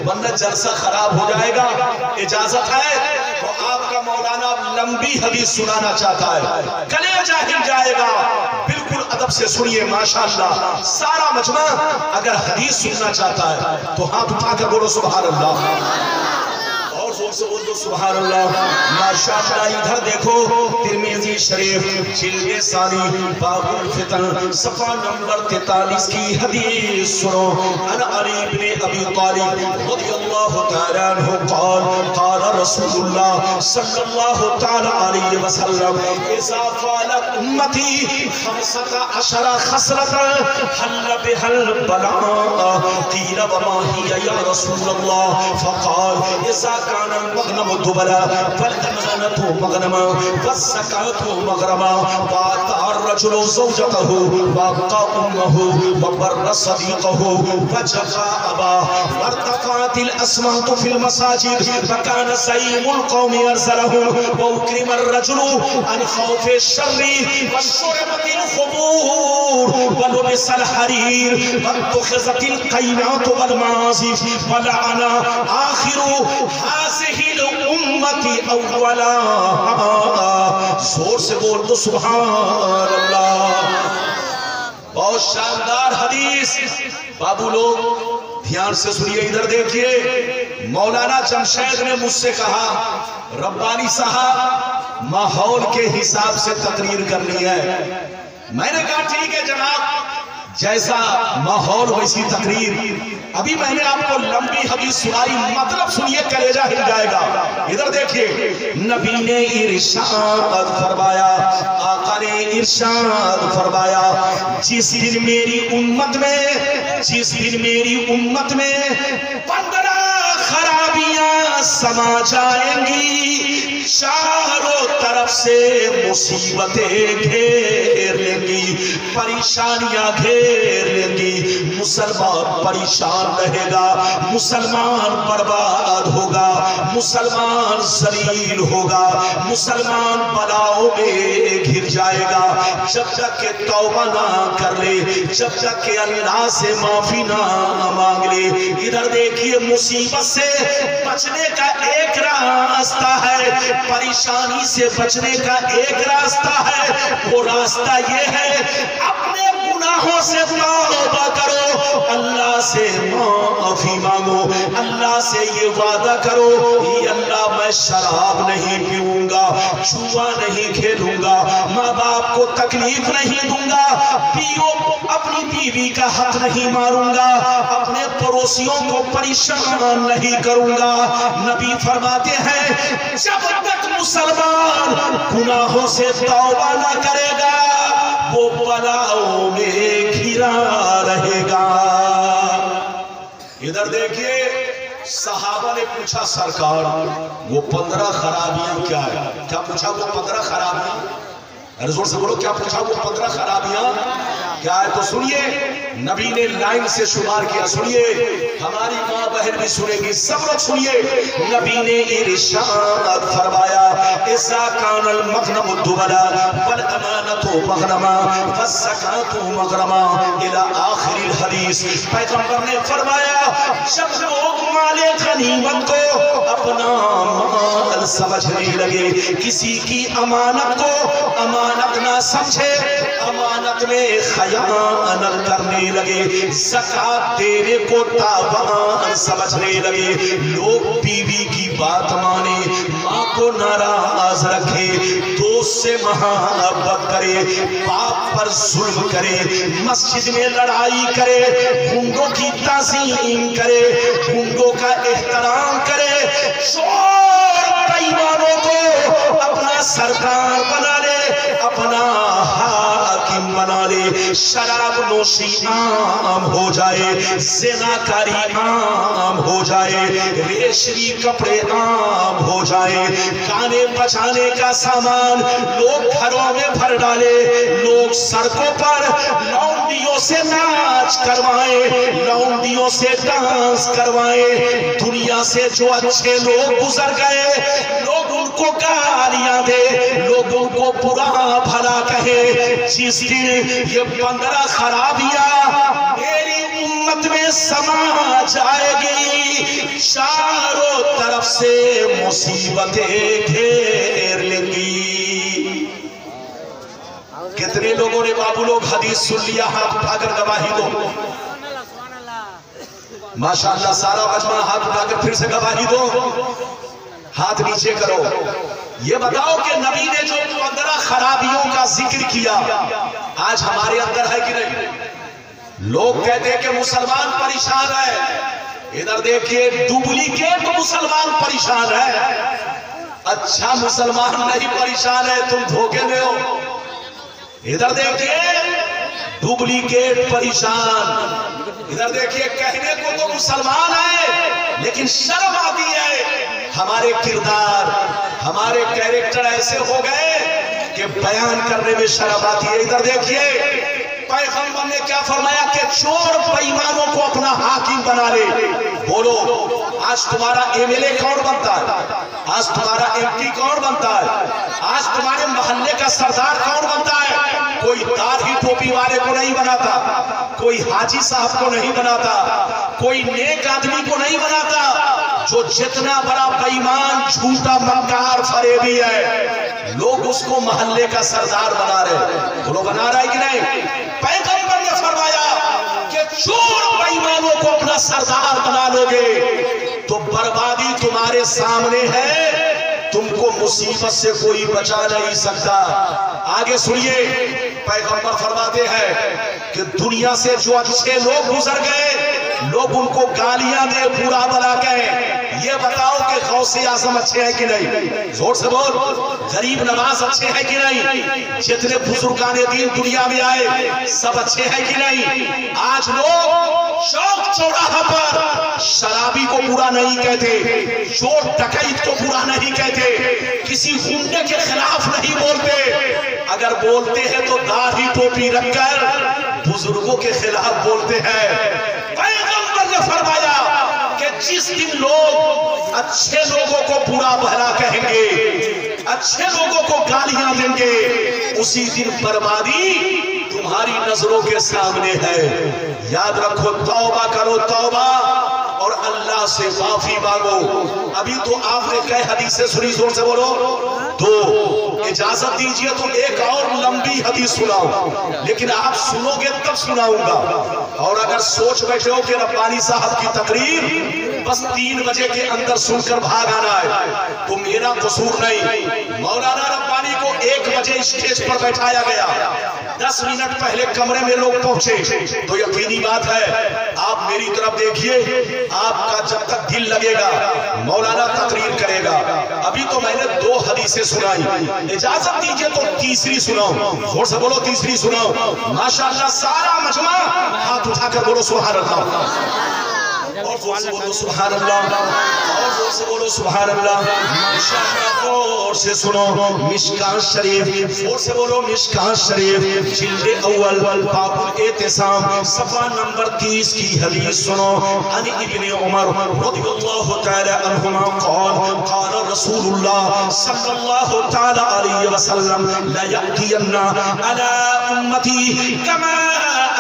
ورنہ جلسہ خراب ہو جائے گا۔ اجازت ہے تو آپ کا مولانا لمبی حدیث سنانا چاہتا ہے، کلیجہ ہل جائے گا۔ بالکل ادب سے سنیے، ماشاءاللہ سارا مجمع اگر حدیث سننا چاہتا ہے تو ہاتھ اٹھا کر بولو سبحان اللہ، اور زور سے بولو سبحان اللہ۔ ماشاءاللہ ادھر دیکھو، ترمذی شریف جلد ثانی باب الفتن صفحہ نمبر 43 کی حدیث سنو۔ عن علی بن ابی طالب رضی اللہ تعالی عنہ قال قال رسول اللہ صلی اللہ تعالی علیہ وسلم اذا فعلت امتی 15 خصلة حل بها البلاء قیل وما هي یا رسول اللہ فقال اذا كان المغنم دبلا فالأمانة مغنما والزكاة مغرما وأطاع الرجل زوجته وأبقى أمه وبر صديقه وجفى أباه وارتفعت الأسماء في المساجد فكان زعيم القوم يرسلهم وأكرم الرجل عن خوف الشر وشربت الخمور ولبس الحرير واتخذت القينات والمعازف ولعن آخر هذه الأمة اولا۔ زور سے بول دو سبحان اللہ۔ بہت شاندار حدیث، بابو لوگ دھیان سے سنیے، ادھر دیکھیے۔ مولانا جمشید نے مجھ سے کہا ربانی صاحب ماحول کے حساب سے تقریر کرنی ہے۔ میں نے کہا ٹھیک ہے جناب، جیسا ماحول ویسی تقریر۔ ابھی میں نے آپ کو لمبی حدیث سنائی، مطلب سنیے کلیجہ ہل جائے گا۔ ادھر دیکھیے، نبی نے ارشاد فرمایا، آقا نے ارشاد فرمایا، جس دن میری امت میں 15 خرابیاں سما جائیں گی، چاروں طرف سے مصیبتیں گھیر لیں گی، پریشانیاں گھیر لیں گی، مسلمان پریشان رہے گا، مسلمان برباد ہوگا، مسلمان ذلیل ہوگا، مسلمان بلاؤں میں گھر جائے گا جب تک کہ توبہ نہ کر لے، جب تک کہ اللہ سے معافی نہ مانگ لے۔ ادھر دیکھیے، مصیبت سے بچنے کا ایک راستہ ہے، پریشانی سے بچنے کا ایک راستہ ہے، وہ راستہ یہ ہے اپنے گناہوں سے توبہ کرو، اللہ سے معافی مانگو، اللہ سے یہ وعدہ کرو، یہ اللہ میں شراب نہیں پیوں گا، جوا نہیں کھیلوں گا، ماں باپ کو تکلیف نہیں دوں گا، اپنی بیوی کا حق نہیں ماروں گا، اپنے پڑوسیوں کو پریشان نہیں کروں گا۔ نبی فرماتے ہیں جب تک مسلمان گناہوں سے توبہ نہ کرے گا وہ بلاؤں میں گھرا رہے گا۔ ادھر دیکھیے، صحابہ نے پوچھا سرکار وہ 15 خرابیاں کیا ہے؟ کیا پوچھا وہ 15 خرابیاں؟ ارے زور سے بولو، کیا پوچھا وہ 15 خرابیاں کیا ہے؟ تو سنیے، نبی نے لائن سے شمار کیا، سنیے، ہماری ماں بہن بھی سنیں گی، سب لوگ سنیے۔ نبی نے ارشاد فرمایا اذا كان المغنم الدبلا والامانة مغنما والزكاة مغرما الى آخر الحدیث۔ پیغمبر نے فرمایا جب لوگ مال غنیمت کو اپنا مال سمجھنے لگے، کسی کی امانت کو امانت نہ سمجھے، امانت میں خیانت کرنے لگے، زکات دینے کو تاوان سمجھنے لگے، لوگ بیوی کی بات مانے، ماں کو ناراض رکھے، دوست سے محبت کرے، باپ پر ظلم کرے، مسجد میں لڑائی کرے، گنڈوں کی تعظیم کرے، گنڈوں کا احترام کرے، چور بےایمانوں کو اپنا سردار بنا لے، اپنا حاکم بنا لے، شراب نوشی عام ہو جائے، زناکاری عام ہو جائے، ریشمی کپڑے عام ہو جائے، گانے بجانے کا سامان لوگ گھروں میں بھر ڈالے، لوگ سڑکوں پر لونڈیوں سے ناچ کروائیں، لونڈیوں سے ڈانس کروائیں، دنیا سے جو اچھے لوگ گزر گئے لوگ ان کو گالیاں دے، لوگ ان کو برا بھلا کہے۔ جس دن یہ 15 خرابیاں میری امت میں سما جائے گی، چاروں طرف سے مصیبتیں گھیر لیں گی۔ کتنے لوگوں نے بابو لوگ حدیث سن لیا؟ ہاتھ اٹھا کر گواہی دو۔ ماشاءاللہ سارا مجمع ہاتھ اٹھا کر پھر سے گواہی دو، ہاتھ نیچے کرو۔ یہ بتاؤ کہ نبی نے جو 15 خرابیوں کا ذکر کیا آج ہمارے اندر ہے کہ نہیں؟ لوگ کہتے ہیں کہ مسلمان پریشان ہے، ادھر دیکھیے ڈپلیکیٹ مسلمان پریشان ہے، اچھا مسلمان نہیں پریشان ہے، تم دھوکے میں ہو۔ ادھر دیکھیے ڈپلیکیٹ پریشان، ادھر دیکھیے کہنے کو تو مسلمان ہے لیکن شرم آتی ہے، ہمارے کردار ہمارے کیریکٹر ایسے ہو گئے کہ بیان کرنے میں شرم آتی ہے۔ ادھر دیکھیے پیغمبر نے کیا فرمایا کہ چور بےایمانوں کو اپنا حاکم بنا لے۔ بولو آج تمہارا ایم ایل اے کون بنتا ہے؟ آج تمہارا ایم پی کون بنتا ہے؟ آج تمہارے محلے کا سردار کون بنتا ہے؟ کوئی داڑھی ٹوپی والے کو نہیں بناتا، کوئی حاجی صاحب کو نہیں بناتا، کوئی نیک آدمی کو نہیں بناتا، جو جتنا بڑا بےایمان جھوٹا مکار فریبی ہے لوگ اس کو محلے کا سردار بنا رہے۔ وہ لوگ بنا رہا ہے کہ نہیں؟ پیغمبر نے فرمایا کہ چور بےایمانوں کو اپنا سردار بنا لو گے تو بربادی تمہارے سامنے ہے، تم کو مصیبت سے کوئی بچا نہیں سکتا۔ آگے سنیے پیغمبر فرماتے ہیں کہ دنیا سے جو اچھے لوگ گزر گئے لوگ ان کو گالیاں دے، برا بھلا کہیں۔ یہ بتاؤ کہ غوث اعظم اچھے ہیں کہ نہیں؟ زور سے بول۔ غریب نواز اچھے ہیں کہ نہیں؟ جتنے بزرگان دین دنیا میں آئے سب اچھے ہیں کہ نہیں؟ آج لوگ چوک چوراہا پر شرابی کو برا نہیں کہتے، چور ڈکیت کو برا نہیں کہتے، کسی غنڈے کے خلاف نہیں بولتے، اگر بولتے ہیں تو داڑھی ٹوپی رکھ کر بزرگوں کے خلاف بولتے ہیں۔ پیغمبر نے فرمایا کہ جس دن لوگ اچھے لوگوں کو برا بھلا کہیں گے، اچھے لوگوں کو گالیاں دیں گے، اسی دن بربادی تمہاری نظروں کے سامنے ہے۔ یاد رکھو، توبہ کرو توبہ اور اللہ سے معافی مانگو۔ ابھی تو آپ نے کئی حدیثیں سنی، زور سے بولو۔ دو اجازت دیجئے تو ایک اور لمبی حدیث سناؤں، لیکن آپ سنو گے تب سناؤں گا۔ اور اگر سوچ بیٹھے ہو کہ ربانی صاحب کی تقریر بس 3 بجے کے اندر سن کر بھاگ آنا ہے تو میرا قصور نہیں۔ مولانا ربانی کو 1 بجے اسٹیج پر بیٹھایا گیا، 10 منٹ پہلے کمرے میں لوگ پہنچے تو یقینی بات ہے آپ میری طرف دیکھیے، آپ کا جب تک دل لگے گا مولانا تقریر کرے گا۔ ابھی تو میں نے 2 حدیثیں سنائی، اجازت دیجئے تو تیسری سناؤں۔ زور سے بولو تیسری سناؤں۔ ماشاءاللہ سارا مجمع ہاتھ اٹھا کر بولو سبحان اللہ، اور زور سے بولو سبحان اللہ، اور زور سے بولو سبحان اللہ۔ ماشاءاللہ اور سے سنو مشکاۃ شریف، زور سے بولو مشکاۃ شریف جلد اول باب الاعتصام صفحہ نمبر 30 کی حدیث سنو۔ عن ابن عمر رضی اللہ تعالی عنہما قال قال رسول اللہ صلی اللہ تعالی علیہ وسلم لا یأتین علی امتی کما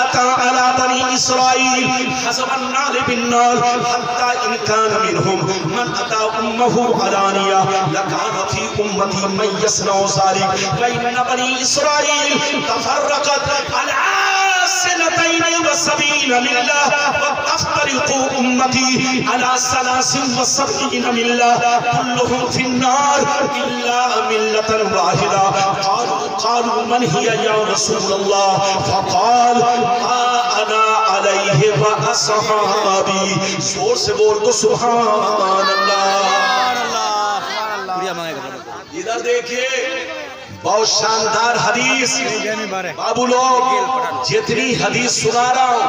اتا علی بنی اسرائیل حسب النال بالنار حتی ان کان منہم من اتا امہ علانیہ لکان فی امتی من یسنع ذالک وإن بنی اسرائیل تفرقت علی سنتين وسبعين ملة وتفترق أمتي على 73 ملة كلهم في النار إلا ملة واحدة قالوا من هي يا رسول الله فقال ما أنا अलैहि व अस्हाबी। जोर से बोल दो सुभान अल्लाह। इधर देखिए, बहुत शानदार हदीस। बाबू लोग, जितनी हदीस सुना रहा हूं,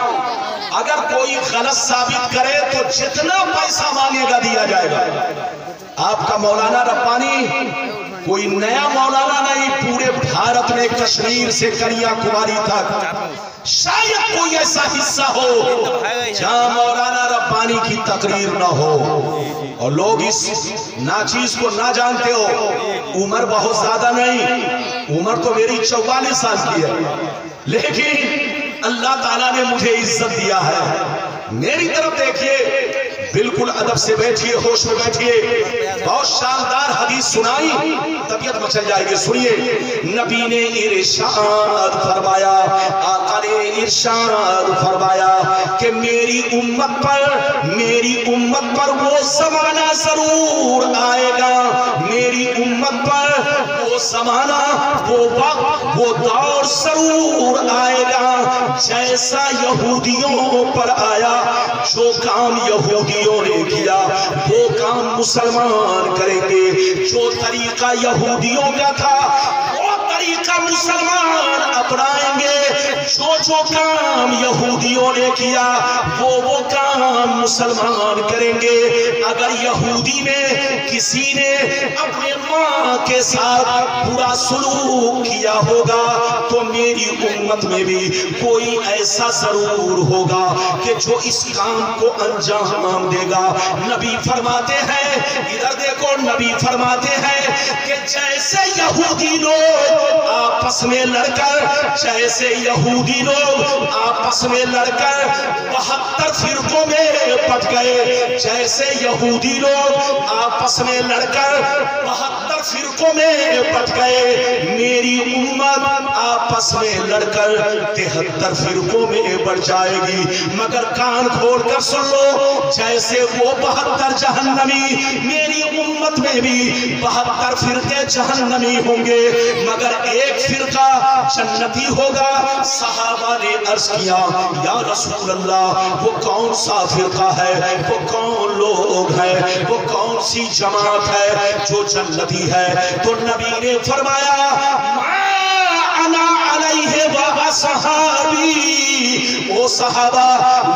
अगर कोई गलत साबित करे तो जितना पैसा मांगेगा दिया जाएगा। आपका मौलाना रब्बानी कोई नया मौलाना नहीं, पूरे भारत में कश्मीर से कन्याकुमारी तक शायद कोई ऐसा हिस्सा हो जहां मौलाना रब्बानी की तकरीर ना हो और लोग इस नाचीज को ना जानते हो। उम्र बहुत ज्यादा नहीं, उम्र तो मेरी 44 साल की है, लेकिन अल्लाह ताला ने मुझे इज्जत दिया है। मेरी तरफ देखिए, बिल्कुल अदब से बैठिए, होश में बैठिए। बहुत शानदार हदीस सुनाई, तबीयत मचल जाएगी। सुनिए, नबी ने इरशाद फरमाया, आका ने इरशाद फरमाया कि मेरी उम्मत पर वो ज़माना जरूर आएगा, मेरी उम्मत पर वो ज़माना, वो वक्त, वो दौर जरूर आएगा जैसा यहूदियों पर आया। जो काम यहूदियों ने किया वो काम मुसलमान करेंगे, जो तरीका यहूदियों का था वो तरीका मुसलमान अपनाएंगे, जो काम यहूदियों ने किया वो काम मुसलमान करेंगे। अगर यहूदी में किसी ने अपने माँ के साथ बुरा सलूक किया होगा तो मेरी उम्मत में भी कोई ऐसा जरूर होगा कि जो इस काम को अंजाम देगा। नबी फरमाते हैं, इधर देखो, नबी फरमाते हैं कि जैसे यहूदी लोग आपस में लड़कर, जैसे यहूदी लोग आपस में लड़कर 72 फिरकों में बट गए, जैसे यहूदी लोग आपस में लड़कर 72 फिरकों में बट गए, मेरी उम्मत आपस में लड़कर 73 फिरकों में बढ़ जाएगी। मगर कान खोल कर सुन लो, जैसे वो 72 जहन्नमी, मेरी उम्मत में भी 72 फिरके जहन्नमी होंगे, मगर एक फिरका जन्नती होगा। सहाबा ने अर्ज किया, या रसूल अल्लाह, वो कौन सा फिरका है, वो कौन लोग है, वो कौन सी जमात है जो जन्नती है? तो नबी ने फरमाया, अना अलैहि व अस्हाबी, ओ सहाबा,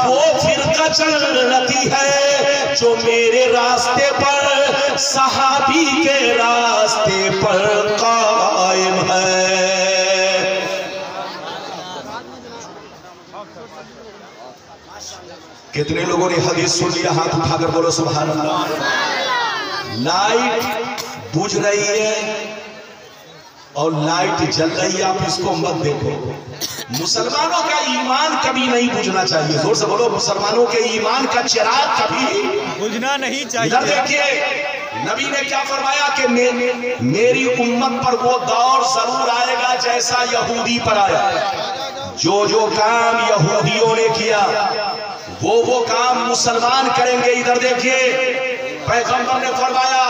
वो फिरका जन्नती है जो मेरे रास्ते पर, सहाबी के रास्ते पर कायम है। कितने लोगों ने हदीस सुन लिया? हाथ उठाकर बोलो सुभान अल्लाह। लाइट बुझ रही है और लाइट जल रही है, आप इसको मत देखो। मुसलमानों का ईमान कभी नहीं बुझना चाहिए। जोर से बोलो, मुसलमानों के ईमान का चिराग कभी बुझना नहीं चाहिए। इधर देखिए, नबी ने क्या फरमाया कि मेरी उम्मत पर वो दौर जरूर आएगा जैसा यहूदी पर आया। जो काम यहूदियों ने किया वो काम मुसलमान करेंगे। इधर देखिए, पैगंबर ने फरमाया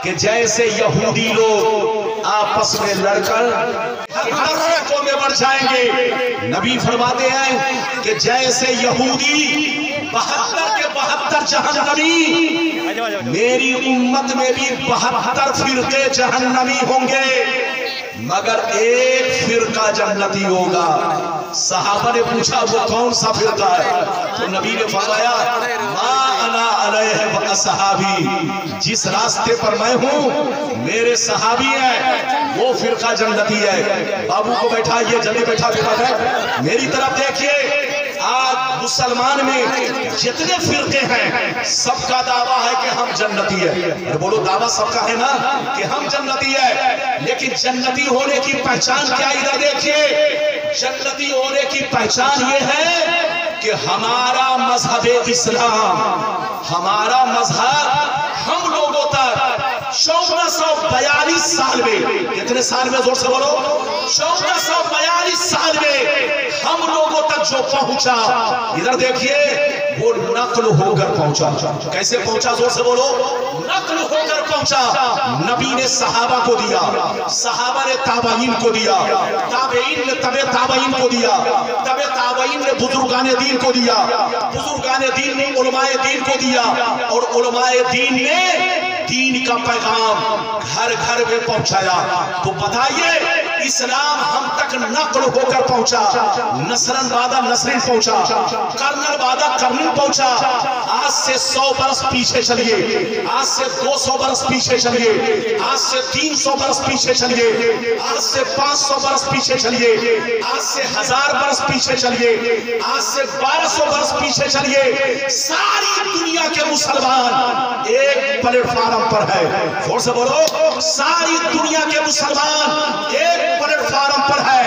कि जैसे यहूदी लोग आपस में लड़कर फिरकों में बढ़ जाएंगे, नबी फरमाते हैं कि जैसे यहूदी 72 के 72 जहन्नमी, मेरी उम्मत में भी 72 फिरके जहन्नमी होंगे, मगर एक फिरका जन्नती होगा। सहाबा ने पूछा, वो कौन सा फिरका है? तो नबी ने फरमाया, मा अना अलैहि व अस्हाबी, जिस रास्ते पर मैं हूँ मेरे सहाबी हैं, वो फिरका जन्नती है। बाबू को बैठाइए, जल्दी बैठा बेटा। मेरी तरफ देखिए, आज मुसलमान में जितने फिरके हैं सबका दावा है कि हम जन्नती है। अरे बोलो, दावा सबका है ना कि हम जन्नती है, लेकिन जन्नती होने की पहचान क्या? इधर देखिए, जन्नती होने की पहचान ये है कि हमारा मजहब इस्लाम, हमारा मजहब हम लोगों तक 1442 साल में, कितने साल में? जोर से बोलो, 1442 साल में हम लोगों तक जो पहुंचा। इधर देखिए, वो नक्ल होकर पहुंचा। कैसे पहुंचा? जोर से बोलो। नक्ल होकर पहुंचा। नबी ने सहाबा को दिया, सहाबा ने ताबईन को दिया, ताबईन ने तबे ताबईन को दिया, तबे ताबईन ने बुजुर्गाने दीन को दिया, बुजुर्गाने दीन ने उलमाए दीन को दिया, और उलमाए दीन ने दीन का पैगाम घर घर में पहुंचाया। तो बताइए, इस्लाम हम तक नक्ल होकर पहुंचा, नसरन बादा नसरिन पहुंचा, कर्नल बादा कर्नल पहुंचा। आज से 100 बरस पीछे चलिए, आज से 200 बरस पीछे चलिए, आज से 300 बरस पीछे चलिए, आज से 500 बरस पीछे चलिए, आज से 1000 बरस पीछे चलिए, आज से 1200 बरस पीछे चलिए। सारी दुनिया के मुसलमान एक प्लेटफार्म पर है। जोर से बोलो। सारी दुनिया के मुसलमान एक प्लेटफार्म पर है।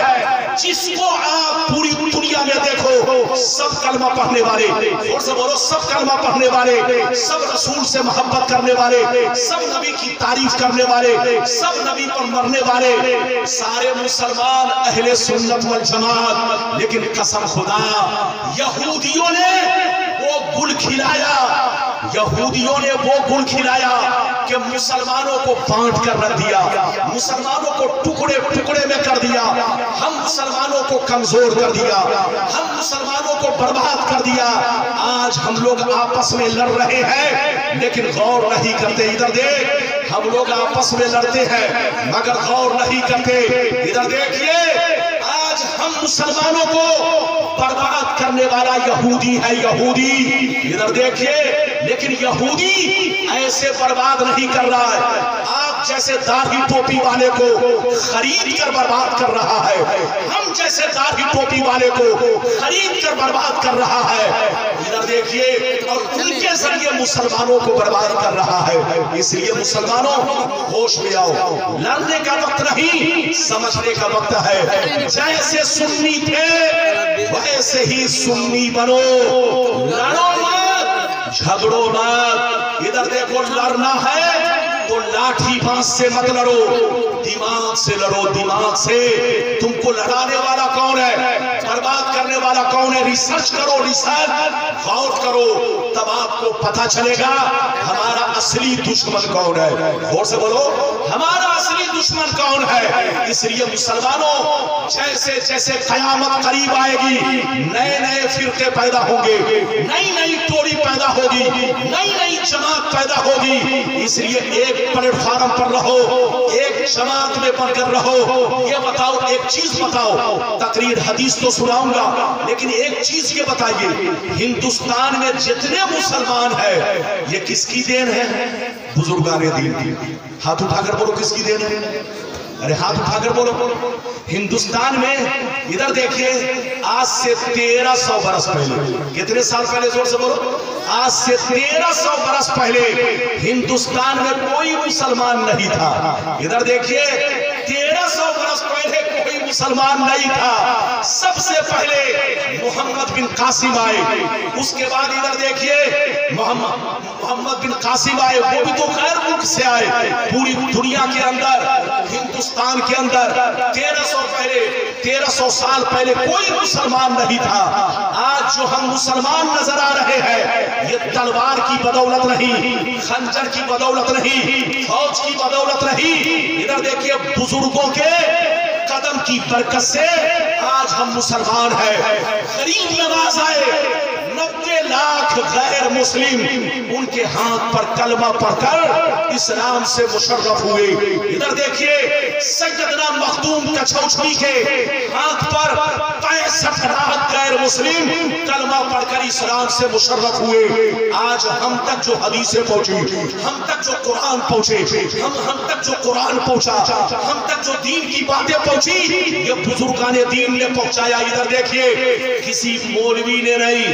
जिसको आप पूरी दुनिया में देखो, सब कलमा पढ़ने वाले, जोर से बोलो, सब कलमा पढ़ने वाले, सब रसूल से मोहब्बत करने वाले, सब नबी की तारीफ करने वाले, सब नबी पर मरने वाले, सारे मुसलमान अहले सुन्नत वल जमात। लेकिन कसम खुदा, यहूदियों ने वो गुल खिलाया, यहूदियों ने वो गुल खिलाया कि मुसलमानों को बांट कर रख दिया, मुसलमानों को टुकड़े टुकड़े में कर दिया, हम मुसलमानों को कमजोर कर दिया, हम मुसलमानों को बर्बाद कर दिया। आज हम लोग आपस में लड़ रहे हैं, लेकिन गौर नहीं करते। इधर देख, हम लोग आपस में लड़ते हैं मगर गौर नहीं करते। इधर देखिए, आज हम मुसलमानों को बर्बाद करने वाला यहूदी है, यहूदी। इधर देखिए, लेकिन यहूदी ऐसे बर्बाद नहीं कर रहा है, आप जैसे दाढ़ी टोपी वाले को खरीद कर बर्बाद कर रहा है, हम जैसे दाढ़ी टोपी वाले को खरीद कर बर्बाद कर रहा है। इधर देखिए, और उनके जरिए मुसलमानों को बर्बाद कर रहा है। इसलिए मुसलमानों, होश में आओ। लड़ने का वक्त नहीं, समझने का वक्त है। जैसे सुन्नी थे वैसे ही सुन्नी बनो, लड़ो मत, झगड़ो मत। इधर देखो, लड़ना है तो लाठी बांस से मत लड़ो, दिमाग से लड़ो, दिमाग से। तुमको लड़ाने वाला कौन है, बर्बाद करने वाला कौन है? रिसर्च करो, रिसर्च, गौर करो, तब आपको पता चलेगा हमारा असली दुश्मन कौन है। गौर से बोलो, हमारा असली दुश्मन कौन है। इसलिए मुसलमानों, जैसे जैसे कयामत करीब आएगी, नए नए फिरके पैदा होंगे, नई नई टोली पैदा होगी, नई नई जमात पैदा होगी। इसलिए एक प्लेटफार्म पर रहो, एक जमात में बनकर रहो। ये बताओ, एक चीज बताओ, तकरीर हदीस तो सुनाऊंगा, लेकिन एक चीज ये बताइए, हिंदुस्तान में जितने मुसलमान हैं, ये किसकी देन है? बुजुर्गाने दीन। हाथ उठाकर बोलो, किसकी देन है? अरे हाथ उठाकर बोलो। हिंदुस्तान में, इधर देखिए, आज से 1300 बरस पहले, कितने साल पहले? जोर से बोलो। आज से 1300 बरस पहले हिंदुस्तान में कोई मुसलमान नहीं था। इधर देखिए, 1300 बरस पहले कोई मुसलमान नहीं था। सबसे पहले मोहम्मद बिन कासिम आए, उसके बाद इधर देखिए मोहम्मद बिन कासिम आए, वो भी तो गैर मुल्क से आए। पूरी दुनिया के अंदर, हिंदुस्तान के अंदर 1300 साल पहले कोई मुसलमान नहीं था। आज जो हम मुसलमान नजर आ रहे हैं, ये तलवार की बदौलत नहीं, खंजर की बदौलत नहीं, फौज की बदौलत नहीं। इधर देखिए, बुजुर्गों के कदम की बरकत से आज हम मुसलमान हैं। गरीब नवाज आए, 90 लाख गैर मुस्लिम उनके हाथ पर कलमा पढ़कर इस्लाम से मुशर्रफ हुए। इधर देखिए, सैयदना मखदूम कछौछी के हाथ पर 65 लाख गैर मुस्लिम कलमा पढ़कर इस्लाम से मुशर्रफ हुए। आज हम तक जो हदीसें पहुंची, हम तक जो कुरान पहुंचे, हम तक जो कुरान पहुंचा, हम तक जो दीन की बातें पहुंची, ये बुजुर्गाने दीन ने पहुंचाया। इधर देखिए, किसी मौलवी ने नहीं,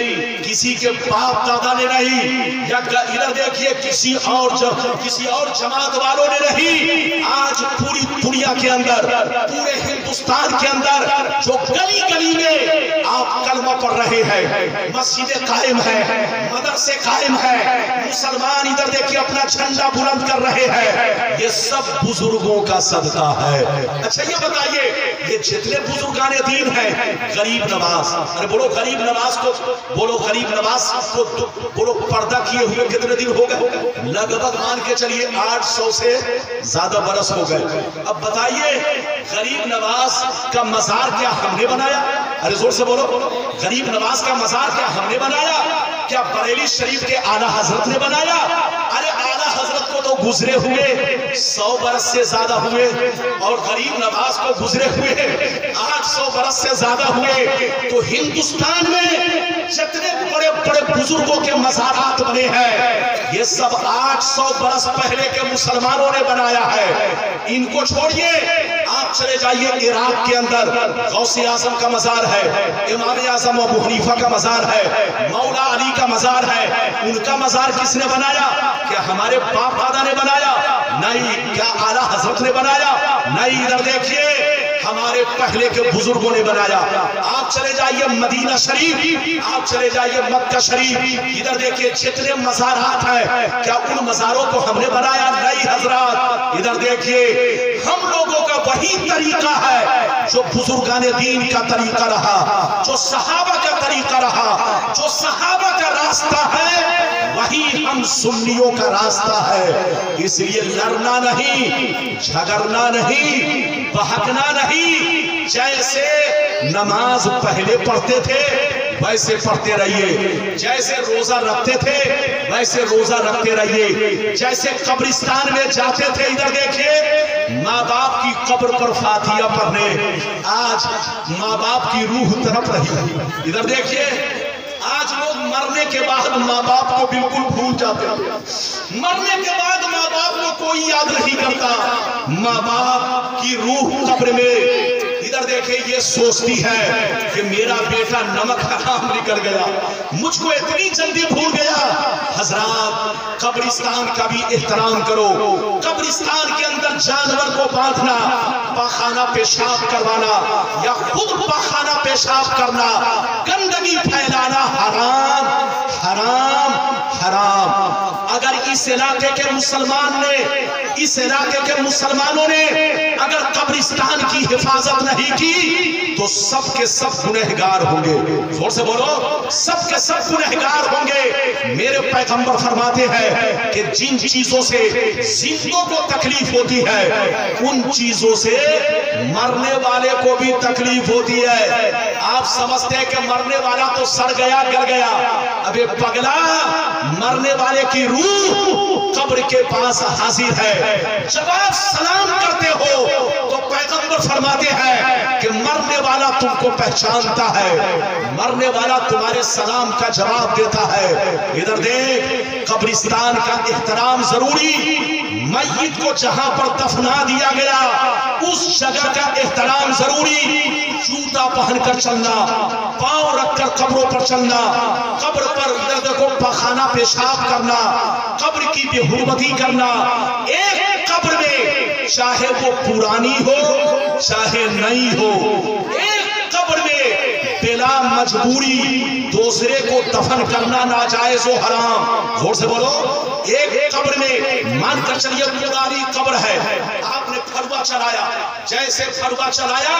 किसी के बाप दादा ने नहीं, या इधर देखिए किसी और जमात वालों ने नहीं। आज पूरी दुनिया के अंदर, पूरे हिंदुस्तान के अंदर जो गली गली में आप कलमा पढ़ रहे हैं, मस्जिदें कायम है, मदरसे कायम है, मुसलमान इधर देखिए अपना झंडा बुलंद कर रहे हैं, ये सब बुजुर्गों का सदका है। अच्छा ये बताइए, ये जितने बुजुर्गाने दीन हैं, गरीब नवाज, अरे बोलो गरीब नवाज को, बोलो गरीब नवाज को को बोलो पर्दा किए हुए कितने दिन हो गए? लगभग मान के चलिए 800 से ज्यादा बरस हो गए। अब बताइए गरीब नवाज का मजार क्या हमने बनाया? अरे जोर से बोलो, गरीब नवाज का मजार क्या हमने बनाया? क्या बरेली शरीफ के आला हजरत ने बनाया? अरे आला हजरत को तो गुजरे हुए 100 बरस से ज्यादा हुए और गरीब नवाज को गुजरे हुए 800 बरस से ज्यादा हुए। तो हिंदुस्तान में जितने बड़े बड़े बुजुर्गों के मज़ारात बने हैं ये सब 800 बरस पहले के मुसलमानों ने बनाया है। इनको छोड़िए, आप चले जाइए इराक के अंदर गौसे आजम का मजार है, इमाम आजम अबू हनीफा का मजार है, मौला अली का मजार है। उनका मजार किसने बनाया? क्या हमारे बाप दादा ने बनाया? नहीं। क्या आला हजरत ने बनाया? नहीं। इधर देखिए हमारे पहले के बुजुर्गों ने बनाया। आप चले जाइए मदीना शरीफ, आप चले जाइए मक्का शरीफ, इधर देखिए जितने मज़ारात हैं क्या उन मज़ारों को हमने बनाया? नहीं हजरात। इधर देखिए हम लोगों का वही तरीका है जो बुजुर्गाने दीन का तरीका रहा, जो सहाबा का तरीका रहा, जो सहाबा का रास्ता है वही हम सुन्नियों का रास्ता है। इसलिए लड़ना नहीं, झगड़ना नहीं, बहकना नहीं। जैसे नमाज पहले पढ़ते थे वैसे पढ़ते रहिए, जैसे रोजा रखते थे वैसे रोजा रखते रहिए, जैसे कब्रिस्तान में जाते थे इधर देखिए माँ बाप की कब्र पर फातिहा पढ़ने, आज माँ बाप की रूह तरफ रही। इधर देखिए आज लोग मरने के बाद माँ बाप को बिल्कुल भूल जाते हैं। मरने के बाद माँ बाप को कोई याद नहीं करता। माँ बाप की रूह कब्र में इधर देखिए ये सोचती है कि मेरा बेटा नमक हराम निकल गया, मुझको इतनी जल्दी भूल गया। हजरात कब्रिस्तान का भी एहतराम करो। कब्रिस्तान के अंदर जानवर को बांधना, पाखाना पेशाब करवाना या खुद पाखाना पेशाब करना, गंदगी फैलाना हराम हराम हराम। अगर इस इलाके के मुसलमान ने, इस इलाके के मुसलमानों ने अगर कब्रिस्तान की हिफाजत नहीं की तो सब के सब गुनहगार होंगे। जोर से बोलो, सब के सब गुनहगार होंगे। मेरे पैगंबर फरमाते हैं कि जिन चीजों से जिंदों को तकलीफ होती है उन चीजों से मरने वाले को भी तकलीफ होती है। आप समझते हैं कि मरने वाला तो सड़ गया, गल गया। अबे पगला, मरने वाले की रूह कब्र के पास हाजिर है। जब आप सलाम करते हो तो पैगंबर फरमाते हैं कि मरने वाला तुमको पहचानता है, मरने वाला तुम्हारे सलाम का जवाब देता है। इधर देख कब्रिस्तान का एहतराम जरूरी, मय्यत को जहां पर दफना दिया गया उस जगह का एहतराम जरूरी। जूता पहनकर चलना, पांव रखकर कब्रों पर चलना, कब्र पर इधर देखो पाखाना पेशाब करना, कब्र की बेहुरमती करना। एक कब्र में चाहे वो पुरानी हो चाहे नई हो, एक कब्र में बिला मजबूरी दूसरे को दफन करना नाजायज हो हराम। जोर से बोलो, एक कब्र में मानकर चलिए पुरानी कब्र है, आपने फरुआ चलाया, जैसे फरुआ चलाया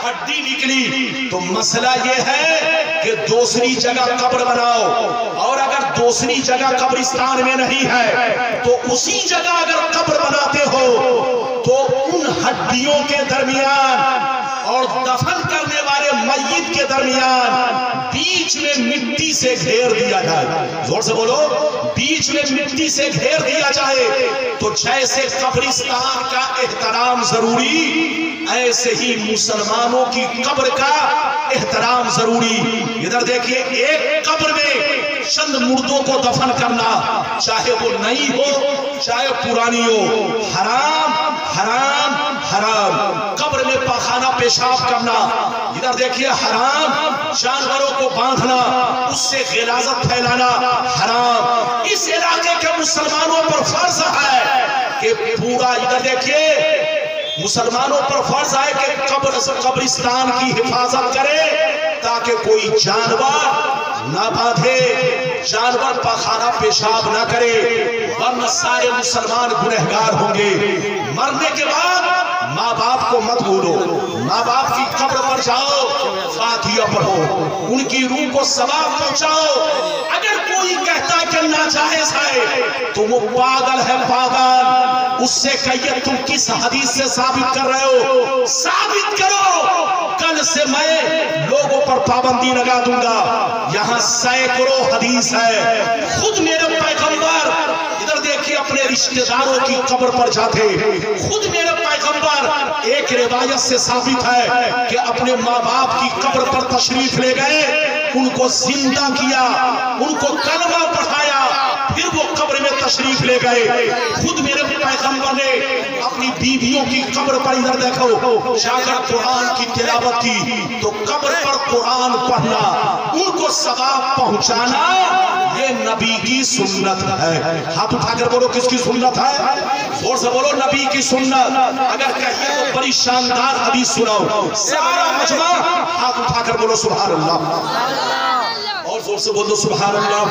हड्डी निकली, तो मसला ये है कि दूसरी जगह कब्र बनाओ। और अगर दूसरी जगह कब्रिस्तान में नहीं है तो उसी जगह अगर कब्र बनाते हो तो उन हड्डियों के दरमियान और दफन करने वाले मय्यत के दरमियान बीच में मिट्टी से घेर दिया जाए। जोर से बोलो, बीच में मिट्टी से घेर दिया जाए। तो जैसे कब्रिस्तान का एहतराम जरूरी, ऐसे ही मुसलमानों की कब्र का एहतराम जरूरी। इधर देखिए एक कब्र में चंद मुर्दों को दफन करना, चाहे वो नई हो चाहे पुरानी हो, हराम हराम हराम। कब्र में पाखाना पेशाब करना, इधर देखिए हराम। जानवरों को बांधना, उससे गिलाजत फैलाना हराम। इस इलाके के मुसलमानों पर फर्ज है कि पूरा, इधर देखिए मुसलमानों पर फर्ज है कि कब्रिस्तान की हिफाजत करे ताकि कोई जानवर ना बांधे, जानवर पाखाना पेशाब ना करे, वरना सारे मुसलमान गुनहगार होंगे। मरने के बाद माँ बाप को मत भूलो, माँ बाप की कब्र पर जाओ, फातिहा पढ़ो, उनकी रूह को सवाब पहुंचाओ। अगर कोई करना जायज है तो वो पागल है पागल। उससे कहिए तुम किस हदीस से साबित कर रहे हो, साबित करो, कल से मैं लोगों पर पाबंदी लगा दूंगा। यहाँ सैकड़ों हदीस है, खुद मेरे पैगंबर इधर देखिए अपने रिश्तेदारों की कब्र पर जाते, खुद मेरे पैगंबर एक रिवायत से साबित है कि अपने माँ बाप की कब्र पर तशरीफ ले गए, उनको जिंदा किया, उनको कलमा पढ़ाया, फिर वो कब्र में तशरीफ ले गए। खुद मेरे पैगंबर ने अपनी बीवियों की कब्र पर इधर देखो जाकर कुरान की तिलावत की, तो कब्र पर कुरान पढ़ना, उनको सवाब पहुंचाना, ये नबी की सुन्नत है। हाथ उठाकर बोलो किसकी सुन्नत है, जोर से बोलो नबी की सुन्नत। अगर कहिए तो बड़ी शानदार हदीस सुनाओ, सारा मजमा हाथ उठाकर बोलो सुभान अल्लाह, और जोर से बोलो सुभान अल्लाह,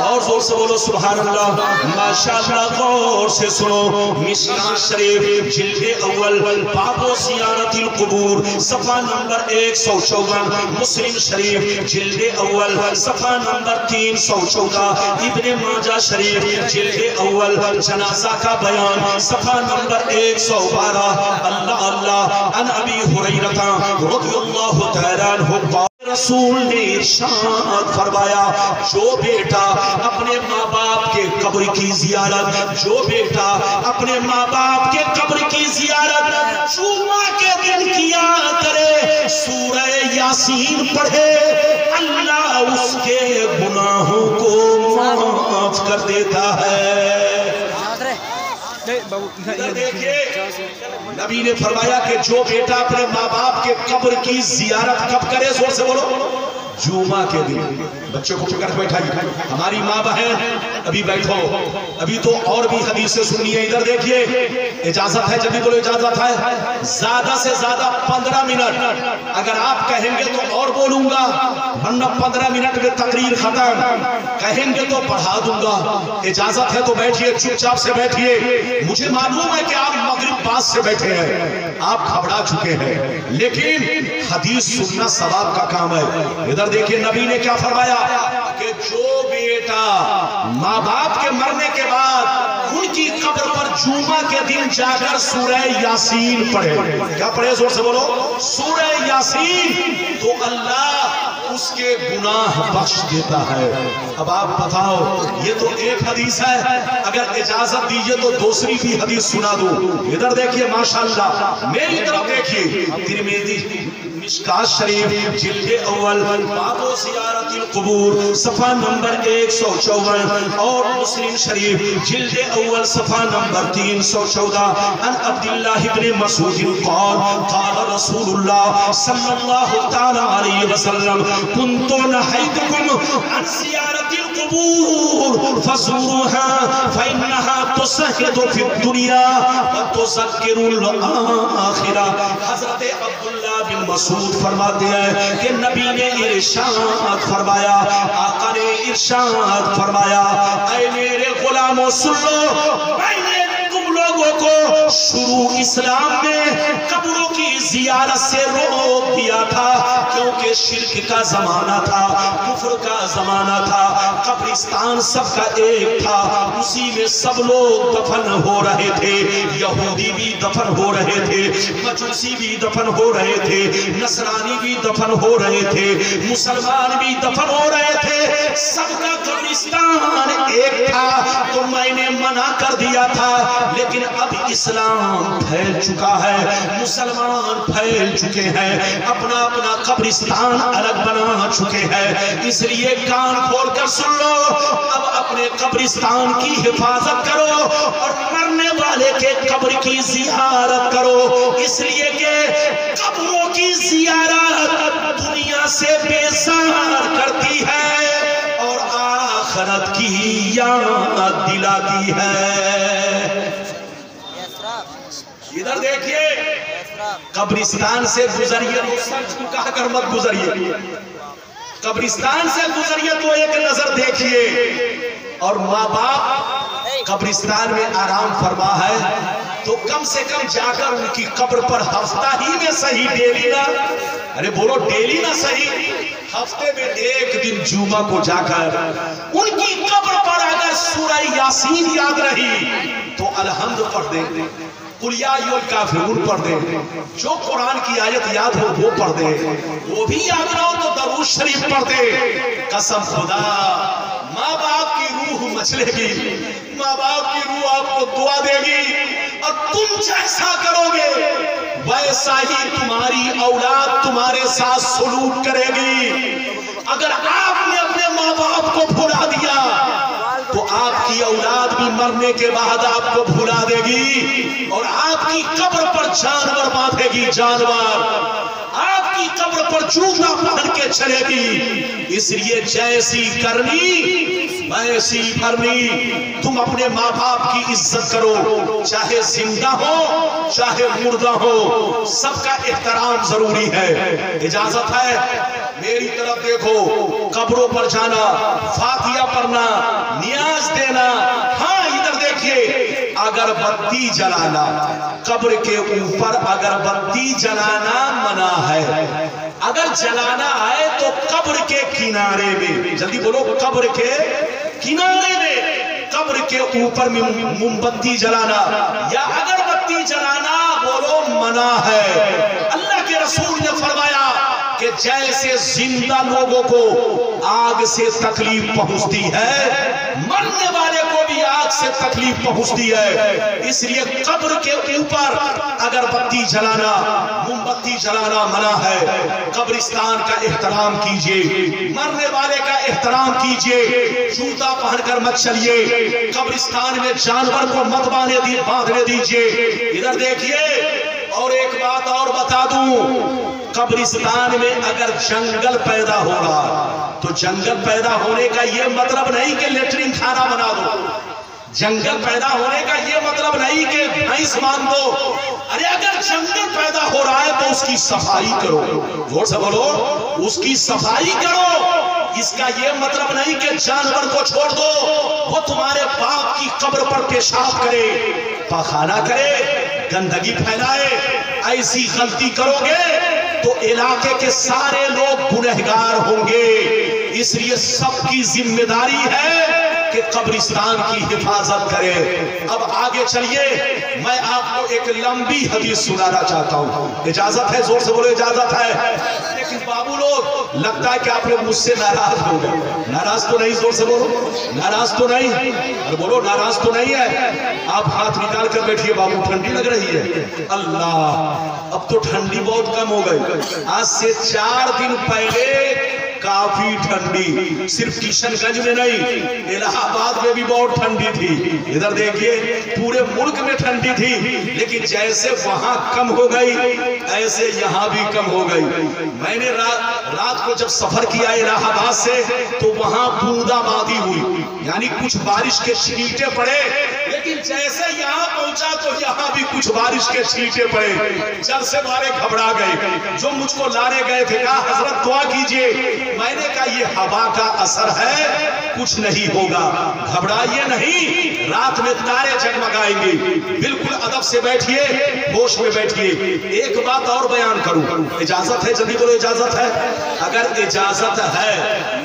और जोर से बोलो सुभान अल्लाह। माशाअल्लाह गौर से सुनो, मिशकात शरीफ जिल्द अव्वल बाबो ज़ियारतिल कुबूर सफा नंबर 154, मुस्लिम शरीफ जिल्द अव्वल सफा नंबर 314, इब्ने माजा शरीफ जिल्द अव्वल जनाजा का बयान सफा नंबर 112। अल्लाह अल्लाह अन अबी हुरैरा रज़ियल्लाहु तआला अन्हु रसूल ने इरशाद फरमाया, जो बेटा अपने माँ बाप के कब्र की जियारत, जो बेटा अपने माँ बाप के कब्र की जियारत जुम्मा के दिन किया करे, सूरह यासीन पढ़े, अल्लाह उसके गुनाहों को माफ कर देता है। देखिए नबी ने फरमाया कि जो बेटा अपने माँ बाप के कब्र की जियारत कब करे, जोर से बोलो, जुमा के दिन। बच्चों को पकड़ बैठाइए, हमारी माँ बहन अभी बैठो, अभी तो और भी हदीसें सुनिए। इधर देखिए, इजाजत है, जब भी बोलो इजाजत है, ज्यादा से ज्यादा 15 मिनट, अगर आप कहेंगे तो और बोलूंगा, वरना 15 मिनट में तकरीर खत्म, कहेंगे तो बढ़ा दूंगा। इजाजत है तो बैठिए, चुपचाप से बैठिए। मुझे मालूम है कि आप मगरिब बाद से बैठे हैं, आप घबरा चुके हैं, लेकिन हदीस सुनना सवाब का काम है। इधर देखिए नबी ने क्या फरमाया कि जो बेटा माँ बाप के मरने के बाद उनकी कब्र पर जुमा के दिन जाकर सूरह यासीन पढ़े, क्या पढ़े, जोर से बोलो, सूरह यासीन, तो अल्लाह उसके गुनाह बख्श देता है। अब आप बताओ, ये तो एक हदीस है, अगर इजाजत दीजिए तो दूसरी भी हदीस सुना दूं। इधर देखिए माशाअल्लाह, मेरी तरफ देखिए, तिरमिज़ी मिशकात शरीफ जिल्द अव्वल बाबो ज़ियारतिल कुबूर सफा नंबर 154, और मुस्लिम शरीफ जिल्द अव्वल सफा नंबर 314, अन अब्दुल्लाह इब्न मसूद क़ाल क़ाल रसूलुल्लाह सल्लल्लाहु तआला अलैहि वसल्लम कुन्तु नहैतुकुम अन ज़ियारतिल कुबूर फज़ूरुहा फ़इन्नहा तुसहिदु फ़िद दुनिया व तुज़क्किरुल आखिरा। हज़रत अब्दुल्लाह बिन मसूद फरमाते हैं कि नबी ने इरशाद फरमाया, आका ने इरशाद फरमाया, ऐ मेरे गुलामों सुन लो, मैंने तुम लोगों को शुरू इस्लाम में कब्रों की जियारत से रोक दिया था, क्योंकि शिर्क का जमाना था, कुफ्र का जमाना था, कब्रिस्तान सबका एक था, उसी में सब लोग दफन हो रहे थे, यहूदी भी दफन हो रहे थे, मजूसी भी दफन हो रहे थे, नसरानी भी दफन हो रहे थे, मुसलमान भी दफन हो रहे थे, सबका कब्रिस्तान एक था। तो मैंने मना कर दिया था, लेकिन अब इस्लाम फैल चुका है, मुसलमान फैल चुके हैं, अपना अपना कब्रिस्तान अलग बना चुके हैं, इसलिए कान खोल कर सुन लो, अब अपने कब्रिस्तान की हिफाजत करो और मरने वाले के कब्र की जियारत करो, इसलिए कि कब्रों की जियारत दुनिया से बेजार करती है और आखिरत की याद दिलाती है। इधर देखिए, कब्रिस्तान से गुजरिए तो सच कहा कर मत गुजरिए, कब्रिस्तान से गुजरिए तो एक नजर देखिए, और माँ बाप कब्रिस्तान में आराम फरमा है तो कम से कम जाकर उनकी कब्र पर हफ्ता ही में सही, डेली ना, अरे बोलो डेली ना सही, हफ्ते में एक दिन जुमा को जाकर उनकी कब्र पर अगर सूरह यासीन याद रही तो अलहम्द पढ़ दे, कुल या अय्युहल काफिरून पढ़ दे, जो कुरान की आयत याद हो वो पढ़ दे, वो भी याद ना हो तो दरूद शरीफ पढ़ दे। कसम खुदा, माँ बाप की रूह मचलेगी, माँ बाप की रूह आपको दुआ देगी, और तुम जैसा करोगे वैसा ही तुम्हारी औलाद तुम्हारे साथ सलूक करेगी। अगर आपने अपने माँ बाप को भुला दिया तो आपकी औलाद भी मरने के बाद आपको भुला देगी, और आपकी कब्र पर जानवर बांधेगी, जानवर आपकी कब्र पर जूता पहन के चलेगी। इसलिए जैसी करनी वैसी भरनी। तुम अपने माँ बाप की इज्जत करो, चाहे जिंदा हो चाहे मुर्दा हो, सबका एहतराम जरूरी है। इजाजत है, मेरी तरफ देखो, कब्रों पर जाना, फातिया पढ़ना, नियाज देना। हाँ, इधर देखिए, अगरबत्ती जलाना, कब्र के ऊपर अगरबत्ती जलाना मना है। अगर जलाना है तो कब्र के किनारे में, जल्दी बोलो, कब्र के किनारे में, कब्र के ऊपर मोमबत्ती जलाना या अगरबत्ती जलाना बोलो मना है। अल्लाह के रसूल ने फरमाया कि जैसे जिंदा लोगों को आग से तकलीफ पहुंचती है, मरने वाले को भी आग से तकलीफ पहुंचती है। इसलिए कब्र के ऊपर अगरबत्ती जलाना, मोमबत्ती जलाना मना है। कब्रिस्तान का एहतराम कीजिए, मरने वाले का एहतराम कीजिए, जूता पहनकर मत चलिए, कब्रिस्तान में जानवर को मत बांधने दीजिए। इधर देखिए, और एक बात और बता दूं, कब्रिस्तान में अगर जंगल पैदा हो रहा तो जंगल पैदा होने का ये मतलब नहीं कि लेटरिन खाना बना दो, जंगल पैदा होने का ये मतलब नहीं कि भैंस मान दो। अरे अगर जंगल पैदा हो रहा है तो उसकी सफाई करो, जोर से बोलो, उसकी सफाई करो। इसका ये मतलब नहीं कि जानवर को छोड़ दो, वो तुम्हारे बाप की कब्र पर पेशाब करे, पखाना करे, गंदगी फैलाए। ऐसी गलती करोगे तो इलाके के सारे लोग गुनहगार होंगे। इसलिए सबकी जिम्मेदारी है कि कब्रिस्तान की हिफाजत करे। अब आगे चलिए, मैं आपको एक लंबी हदीस सुनाना चाहता हूँ। इजाजत है? जोर से बोलो, इजाजत है। लेकिन बाबू लोग, लगता है कि आप लोग मुझसे नाराज हो गए। नाराज तो नहीं? जोर से बोलो, नाराज तो नहीं? अरे बोलो, नाराज तो नहीं है? आप हाथ निकाल कर बैठिए बाबू, ठंडी लग रही है। अल्लाह, अब तो ठंडी बहुत कम हो गई। आज से 4 दिन पहले काफी ठंडी, सिर्फ किशनगंज में नहीं, इलाहाबाद में भी बहुत ठंडी थी। इधर देखिए, पूरे मुल्क में ठंडी थी, लेकिन जैसे वहां कम हो गई ऐसे यहां भी कम हो गई। मैंने रात को जब सफर किया इलाहाबाद से तो वहां बूंदाबांदी हुई, यानी कुछ बारिश के छींटे पड़े। लेकिन जैसे यहाँ पहुंचा तो यहाँ भी कुछ बारिश के छींटे पड़े। जल से मारे घबरा गए। जो मुझको लाने गए थे कहा, हजरत दुआ कीजिए। मैंने कहा, ये हवा का असर है, कुछ नहीं होगा, घबराइए नहीं, रात में तारे जगमगाएंगे। बिल्कुल अदब से बैठिए, होश में बैठिए। एक बात और बयान करूं, इजाजत है? जल्दी बोलो, इजाजत है? अगर इजाजत है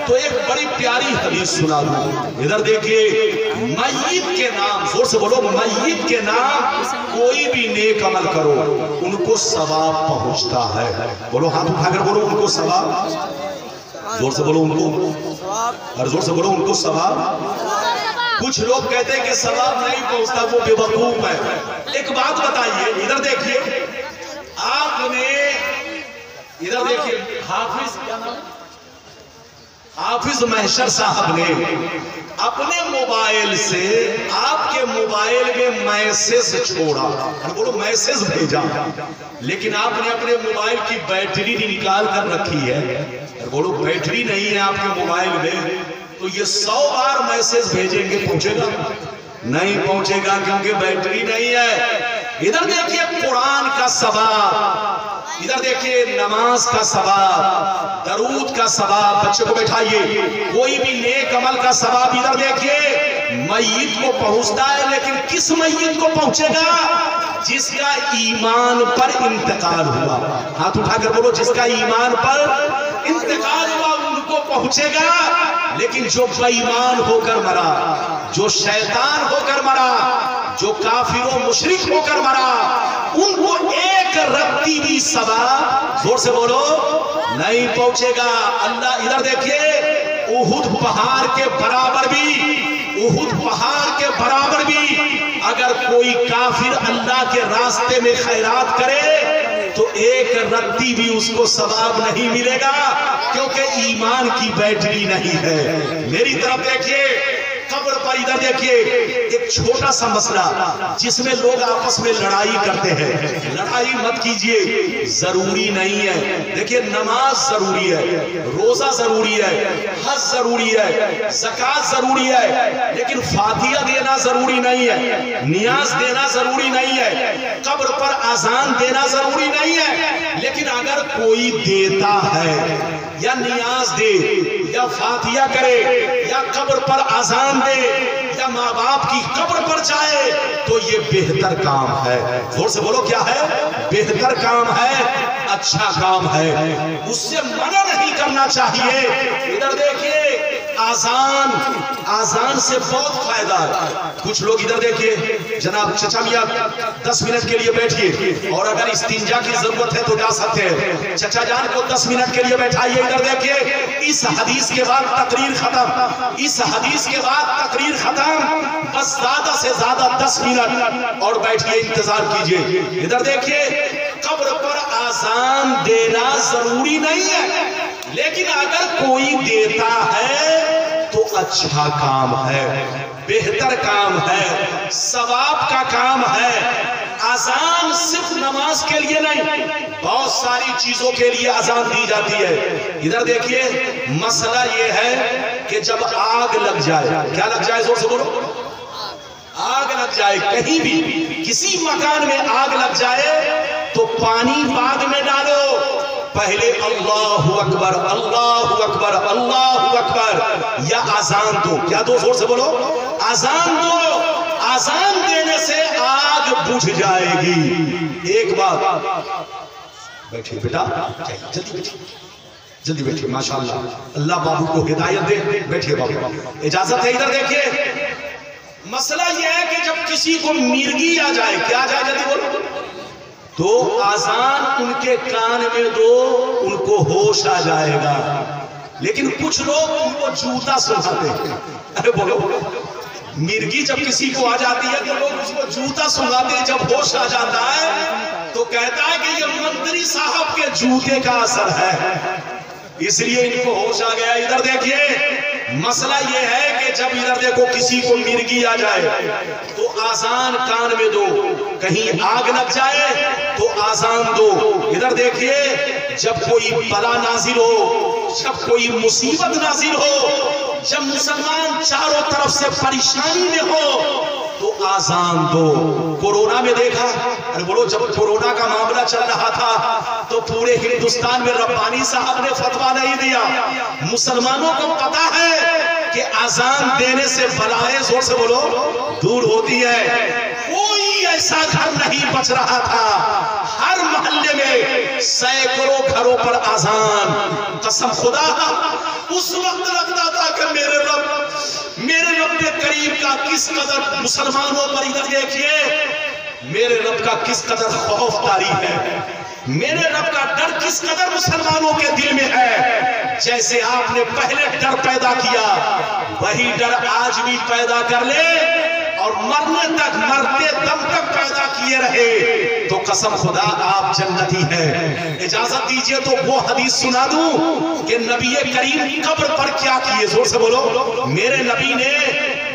तो एक बड़ी प्यारी हदीस सुना दूं। इधर देखिए, मय्यत के नाम, जोर से बोलो, मय्यत के नाम कोई भी नेक अमल करो उनको सवाब पहुंचता है। बोलो, हाथ उठाकर बोलो, उनको सवाब। जोर से बोलो, उनको, और जोर से बोलो, उनको सवाब। कुछ लोग कहते हैं कि सवाब नहीं पहुंचता, वो बेवकूफ है। एक बात बताइए, इधर देखिए, आपने, इधर देखिए, हाफिज महशर साहब ने अपने मोबाइल से आपके मोबाइल में मैसेज छोड़ा, बोलो मैसेज भेजा, लेकिन आपने अपने मोबाइल की बैटरी निकाल कर रखी है। बोलो, बैटरी नहीं है आपके मोबाइल में तो ये 100 बार मैसेज भेजेंगे, पहुंचेगा? नहीं पहुंचेगा, क्योंकि बैटरी नहीं है। इधर देखिए, कुरान का सवाब, इधर देखिए, नमाज का सवाब, दरूद का सवाब, बच्चे को बैठाइए, कोई भी नेक अमल का सवाब इधर देखिए मय्यत को पहुंचता है। लेकिन किस मय्यत को पहुंचेगा? जिसका ईमान पर इंतकाल हुआ। हाथ उठाकर बोलो, जिसका ईमान पर इंतकाल हुआ को पहुंचेगा, लेकिन जो बेईमान होकर मरा, जो शैतान होकर मरा, जो काफिरों मुशरिक होकर मरा, उनको एक रत्ती भी सवाब, जोर से बोलो, नहीं पहुंचेगा। अल्लाह इधर देखिए, उहुद पहाड़ के बराबर भी, उहुद पहाड़ के बराबर भी अगर कोई काफिर अल्लाह के रास्ते में खैरात करे तो एक रत्ती भी उसको सवाब नहीं मिलेगा, क्योंकि ईमान की बैटरी नहीं है। मेरी तरफ देखिए, कब्र पर इधर देखिए, एक छोटा सा मसला जिसमें लोग आपस में लड़ाई करते हैं। लड़ाई मत कीजिए, जरूरी नहीं है। देखिए, नमाज जरूरी है, रोजा जरूरी है, हज जरूरी है, ज़कात जरूरी है, लेकिन फातिहा देना जरूरी नहीं है, नियाज देना जरूरी नहीं है, कब्र पर अजान देना जरूरी नहीं है। लेकिन अगर कोई देता है या नियाज दे या फातिहा करे या कब्र पर अजान दे या माँ बाप की कब्र पर जाए तो ये बेहतर काम है। जोर से बोलो, क्या है? बेहतर काम है, अच्छा काम है, उससे मना नहीं करना चाहिए। इधर देखिए, आजान से बहुत फायदा है। कुछ लोग इधर देखिए, जनाब चचा मियां 10 मिनट के लिए बैठिए, और अगर इस्तिंजा की जरूरत है तो जा सकते हैं। चचा जान को 10 मिनट के लिए बैठाइए। इधर देखिए, इस हदीस के बाद तकरीर खत्म, इस हदीस के बाद तकरीर खत्म, बस ज्यादा से ज्यादा 10 मिनट और बैठिए, इंतजार कीजिए। इधर देखिए, कब्र पर आजान देना जरूरी नहीं है, लेकिन अगर कोई देता है तो अच्छा काम है, बेहतर काम है, सवाब का काम है। अजान सिर्फ नमाज के लिए नहीं, बहुत सारी चीजों के लिए अजान दी जाती है। इधर देखिए, मसला ये है कि जब आग लग जाए, क्या लग जाए? जोर से बोलो, आग लग जाए, कहीं भी किसी मकान में आग लग जाए तो पानी बाद में डालो, पहले अल्लाहु अकबर, अल्लाहु अकबर, अल्लाहु अकबर, या अजान दो। क्या दो? जोर से बोलो, अजान दो। अजान देने से आग बुझ जाएगी। एक बात, बैठिए बेटा, जल्दी बैठिए, जल्दी बैठिए, माशाअल्लाह, अल्लाह बाबू को हिदायत दे। बैठिए बाबू, इजाजत है। इधर देखिए, मसला यह है कि जब किसी को मिर्गी आ जाए, क्या आ जाए? जल्दी बोलो। तो आजान उनके कान में दो, उनको होश आ जाएगा। लेकिन कुछ लोग उनको जूता सुनाते हैं। अरे बोलो, मिर्गी जब किसी को आ जाती है तो लोग उसको जूता सुनाते हैं। जब होश आ जाता है तो कहता है कि ये मंत्री साहब के जूते का असर है, इसलिए इनको होश आ गया। इधर देखिए, मसला ये है कि जब इधर देखो किसी को मिर्गी आ जाए तो आजान कान में दो, कहीं आग लग जाए तो आजान दो। इधर देखिए, जब कोई बला नाजिल हो, जब कोई मुसीबत नाजिल हो, जब मुसलमान चारों तरफ से परेशानी में हो तो आजान दो। कोरोना में देखा, अरे बोलो, जब कोरोना का मामला चल रहा था तो पूरे हिंदुस्तान में रब्बानी साहब ने फतवा नहीं दिया। मुसलमानों को पता है कि आजान देने से बलाएं, जोर से बोलो, दूर होती है। कोई ऐसा घर नहीं बच रहा था, हर मोहल्ले में सैकड़ों घरों पर आजान। कसम खुदा, उस वक्त लगता था कि मेरे रब करीम का किस कदर मुसलमानों पर, इधर देखिए, मेरे रब का किस कदर खौफ तारी है, मेरे रब का डर किस कदर मुसलमानों के दिल में है। जैसे आपने पहले डर पैदा किया, वही डर आज भी पैदा कर ले और मरने तक, मरते दम तक पैदा किए रहे तो कसम खुदा आप जन्नती हैं। इजाजत दीजिए तो वो हदीस सुना दूं कि नबी करीम कब्र पर क्या किए। जोर से बोलो, मेरे नबी ने,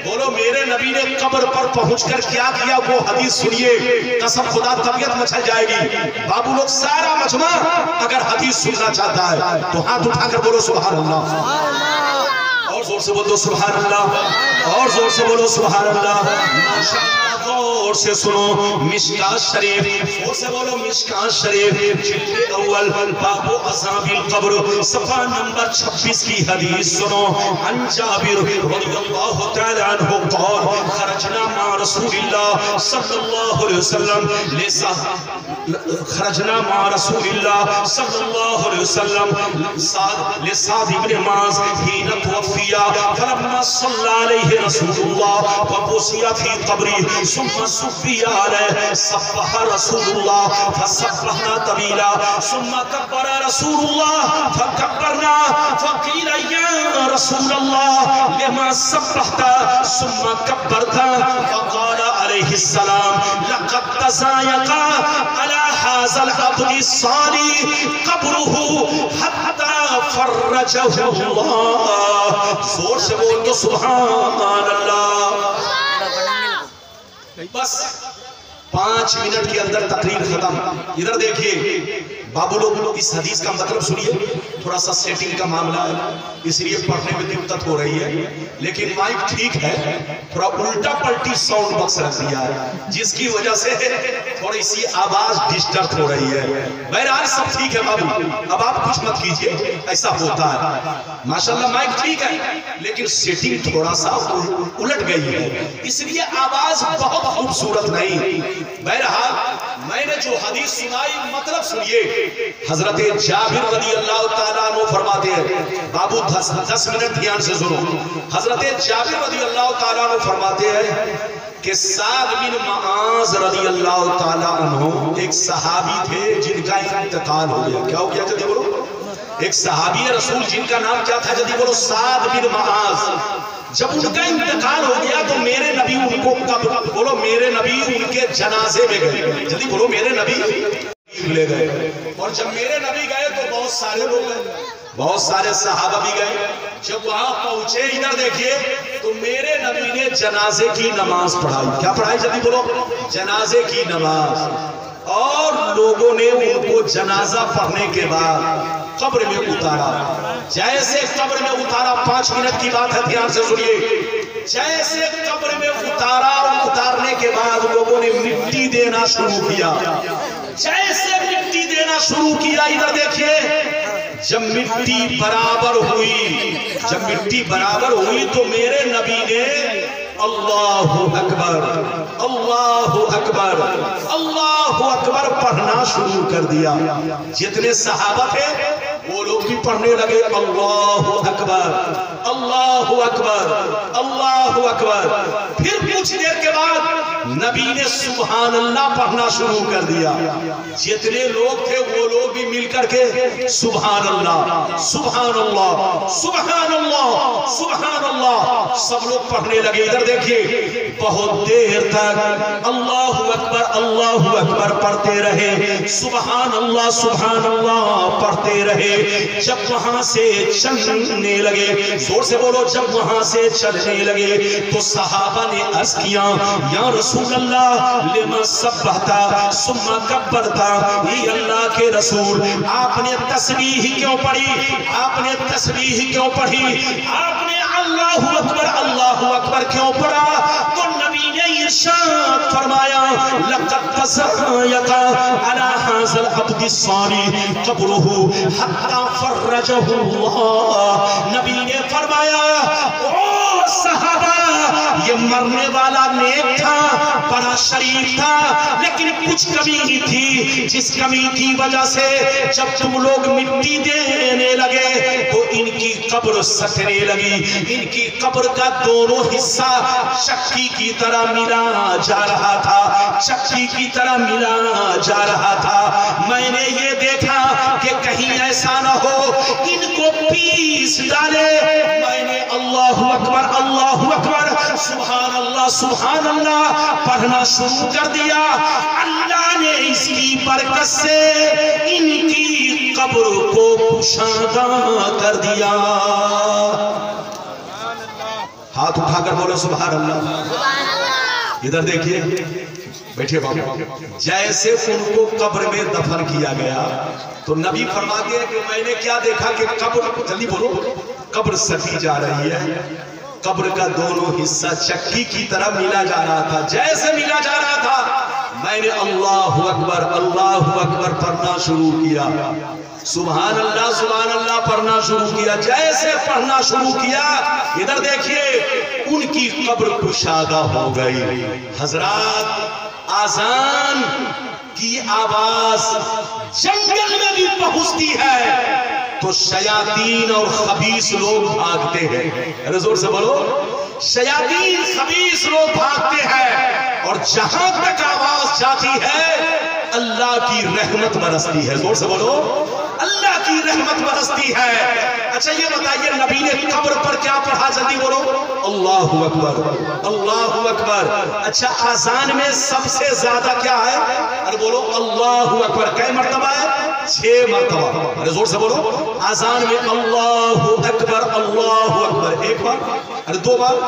बोलो, मेरे नबी ने कब्र पर पहुंचकर क्या किया, वो हदीस सुनिए। कसम खुदा तबीयत मचल जाएगी। बाबू लोग सारा मजमा अगर हदीस सुनना चाहता है तो हाथ उठाकर बोलो सुभान अल्लाह, और जोर से बोलो सुभान अल्लाह, और जोर से बोलो सुभान अल्लाह। गौर से सुनो, मिशकात शरीफ, जोर से बोलो मिशकात शरीफ, जिल्द अव्वल, बाबू अज़ाबिल क़ब्र, सफ़ा नंबर 26 की हदीस सुनो। अन जाबिर रज़ियल्लाहु तआला अन्हु क़ाल खरजना मा रसूलिल्लाह सल्लल्लाहु अलैहि वसल्लम खरजना मा रसूलिल्लाह सल्लल्लाहु अलैहि वसल्लम लिसाद इब्न माज हीन तुवफिया फलम्मा सल्ला अलैहि रसूलुल्लाह व बुसिया फी क़ब्री सुम्मा सुफिया अलैहि सब्बह रसूलुल्लाह फसब्बहना तवीला सुम्मा कब्बरा रसूलुल्लाह फकब्बरना फक़ील या रसूलल्लाह लिमा सब्बहता सुम्मा कब्बरता फक़ाल अलैहि सलाम लक़द तज़ायक़ा अला हाज़ल अब्दि सालिह क़ब्रुहु हत्ता फर्रजहु अल्लाह। जोर से बोल दो सुभान अल्लाह। बस 5 मिनट के अंदर तकरीर खत्म। इधर देखिए बाबू लोग, इस हदीस का मतलब सुनिए। थोड़ा सा सेटिंग का मामला है, इसलिए पढ़ने में दिक्कत हो रही है, लेकिन माइक ठीक है, थोड़ा उल्टा पलटी साउंड बॉक्स रख दिया है, जिसकी वजह से थोड़ी सी आवाज डिस्टर्ब हो रही है। बहरहाल सब ठीक है बाबू, अब आप कुछ मत कीजिए, ऐसा होता है। माशाल्लाह माइक ठीक है, लेकिन सेटिंग थोड़ा सा उलट गई है, इसलिए आवाज बहुत खूबसूरत नहीं। बहरहाल मैंने जो हदीस सुनाई, मतलब सुनिए। हजरत जाबिर रज़ियल्लाहु ताला अन्हु फरमाते हैं, बाबू 10 मिनट ध्यान से सुनो। हजरत जाबिर रज़ियल्लाहु ताला अन्हु फरमाते हैं कि साद बिन मुआज़ रज़ियल्लाहु ताला अन्हु एक सहाबी थे जिनका इंतकाल हो गया। क्या हो गया जल्दी बोलो? एक सहाबी रसूल जिनका नाम क्या था? जल्दी बोलो। साद बिन मुआज़। जब उनका इंतकाल हो गया तो मेरे नबी उनको, कब बोलो, मेरे नबी उनके जनाजे में गए। जल्दी बोलो, मेरे नबी ले गए। और जब मेरे नबी गए तो बहुत सारे लोग गए, बहुत सारे सहाबा भी गए। जब वहां पहुंचे, इधर देखिए, तो मेरे नबी ने जनाजे की नमाज पढ़ाई। क्या पढ़ाई? जल्दी बोलो। जनाजे की नमाज। और लोगों ने उनको जनाजा पढ़ने के बाद कब्र में उतारा। जैसे कब्र में उतारा, 5 मिनट की बात है, ध्यान से सुनिए। जैसे कब्र में उतारा, उतारने के बाद लोगों ने मिट्टी देना शुरू किया। जैसे मिट्टी देना शुरू किया, इधर देखिए, जब मिट्टी बराबर हुई, जब मिट्टी बराबर हुई तो मेरे नबी ने अल्लाहु अकबर, अल्लाहु अकबर, अल्लाहु अकबर पढ़ना शुरू कर दिया। जितने सहाबा थे वो लोग भी पढ़ने लगे, अल्लाहु अकबर, अल्लाहु अकबर, अल्लाहु अकबर। फिर कुछ देर के बाद नबी ने सुभान अल्लाह पढ़ना शुरू कर दिया। जितने लोग थे वो लोग भी मिलकर के सुभान अल्लाह, सुभान अल्लाह, सुभान अल्लाह, सुभान अल्लाह, सब लोग पढ़ने लगे। इधर देखिए, बहुत देर तक अल्लाहु अकबर, अल्लाहु अकबर पढ़ते रहे, सुभान अल्लाह पढ़ते रहे। जब वहां से चलने लगे, जोर से बोलो, जब वहां से चलने लगे तो सहाबा ने अर्ज किया, या रसूल अल्लाह लिमा सब्बहता सुम्मा कब्बरता। ये अल्लाह के रसूल, आपने तस्बीह क्यों पढ़ी? आपने तस्बीह क्यों पढ़ी? आपने अल्लाहु अकबर क्यों पढ़ा? तो नबी ने इरशाद फरमाया, लक़द तज़ायक़ा अला हाज़ल अब्दि सालिह क़ब्रुहु हत्ता फर्रजहु अल्लाह। नबी ने फरमाया, ओ सहाबा, ये मरने वाला नेक था, बड़ा शरीफ था, लेकिन कुछ कमी थी, जिस कमी की वजह से जब तुम लोग मिट्टी देने लगे तो इनकी कब्र सटने लगी। इनकी कब्र का दोनों हिस्सा चक्की की तरह मिला जा रहा था, चक्की की तरह मिला जा रहा था। मैंने ये देखा कि कहीं ऐसा ना हो इनको पीस डाले। मैंने अल्लाहु अकबर, सुभान अल्लाह पढ़ना शुरू कर दिया। अल्लाह ने इसकी बरकत से इनकी कब्र को कुशादा कर दिया। हाथ उठाकर बोलो सुभान अल्लाह। इधर देखिए, बैठिए बाबू। जैसे उनको कब्र में दफन किया गया तो नबी फरमाते हैं कि मैंने क्या देखा कि कब्र, जल्दी बोलो, कब्र सटी जा रही है। कब्र का दोनों हिस्सा चक्की की तरह मिला जा रहा था। जैसे मिला जा रहा था, मैंने अल्लाहु अकबर पढ़ना शुरू किया। سبحان اللہ پڑھنا شروع کیا. جیسے پڑھنا شروع کیا ادھر دیکھیے ان کی قبر کشادہ ہو گئی. حضرات آذان کی آواز جنگل میں بھی پہنچتی ہے تو شیاطین اور خبیث لوگ بھاگتے ہیں. زور سے بولو. شیاطین خبیث لوگ بھاگتے ہیں اور جہاں تک آواز جاتی ہے اللہ کی رحمت برستی ہے. زور سے بولو. اللہ کی رحمت برستی ہے. اچھا یہ بتائیے نبی نے قبر پر کیا پڑھا؟ جلدی بولو. اللہ اکبر اللہ اکبر. اچھا آذان میں سب سے زیادہ کیا ہے؟ ارے بولو اللہ اکبر. کئی مرتبہ ہے؟ 6 مرتبہ. ارے زور سے بولو. آذان میں اللہ اکبر اللہ اکبر 1 بار. ارے 2 بار.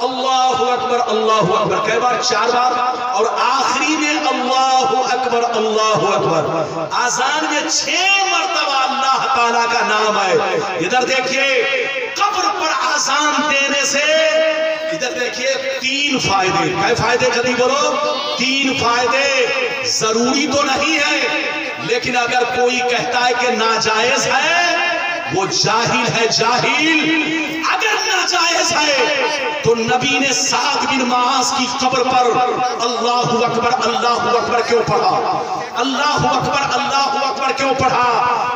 اللہ اکبر. کئی بار؟ 4 بار. اور آخری میں اللہ اکبر. آذان میں 6 مرتبہ اللہ تعالیٰ کا نام ہے. ادھر دیکھیے قبر پر آذان دینے سے ادھر دیکھیے 3 فائدے. کئی فائدے؟ جلدی بولو. 3 فائدے. ضروری تو نہیں ہے لیکن اگر کوئی کہتا ہے کہ ناجائز ہے وہ جاہل ہے. جاہل. اگر ناجائز ہے تو نبی نے سعد بن معاذ کی قبر پر اللہ اکبر کیوں پڑھا؟ اللہ اکبر کیوں پڑھا؟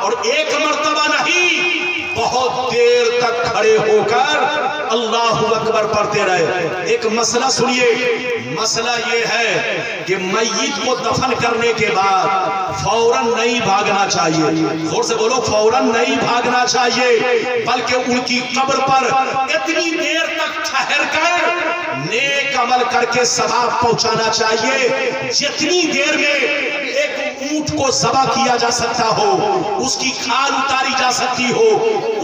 اور 1 مرتبہ نہیں بہت دیر تک کھڑے ہو کر اللہ اکبر پڑھتے رہے. ایک مسئلہ سنیے. مسئلہ یہ ہے کہ میت کو دفن کرنے کے بعد فوراً نہیں بھاگنا چاہیے. زور سے بولو. فوراً نہیں بھاگنا چاہیے بلکہ ان کی قبر پر اتنی دیر تک ٹھہر کر نیک عمل کر کے ثواب پہنچانا چاہیے جتنی دیر میں ایک اونٹ کو ذبح کیا جا سکتا ہو, اس کی کھال اتاری جا سکتی ہو,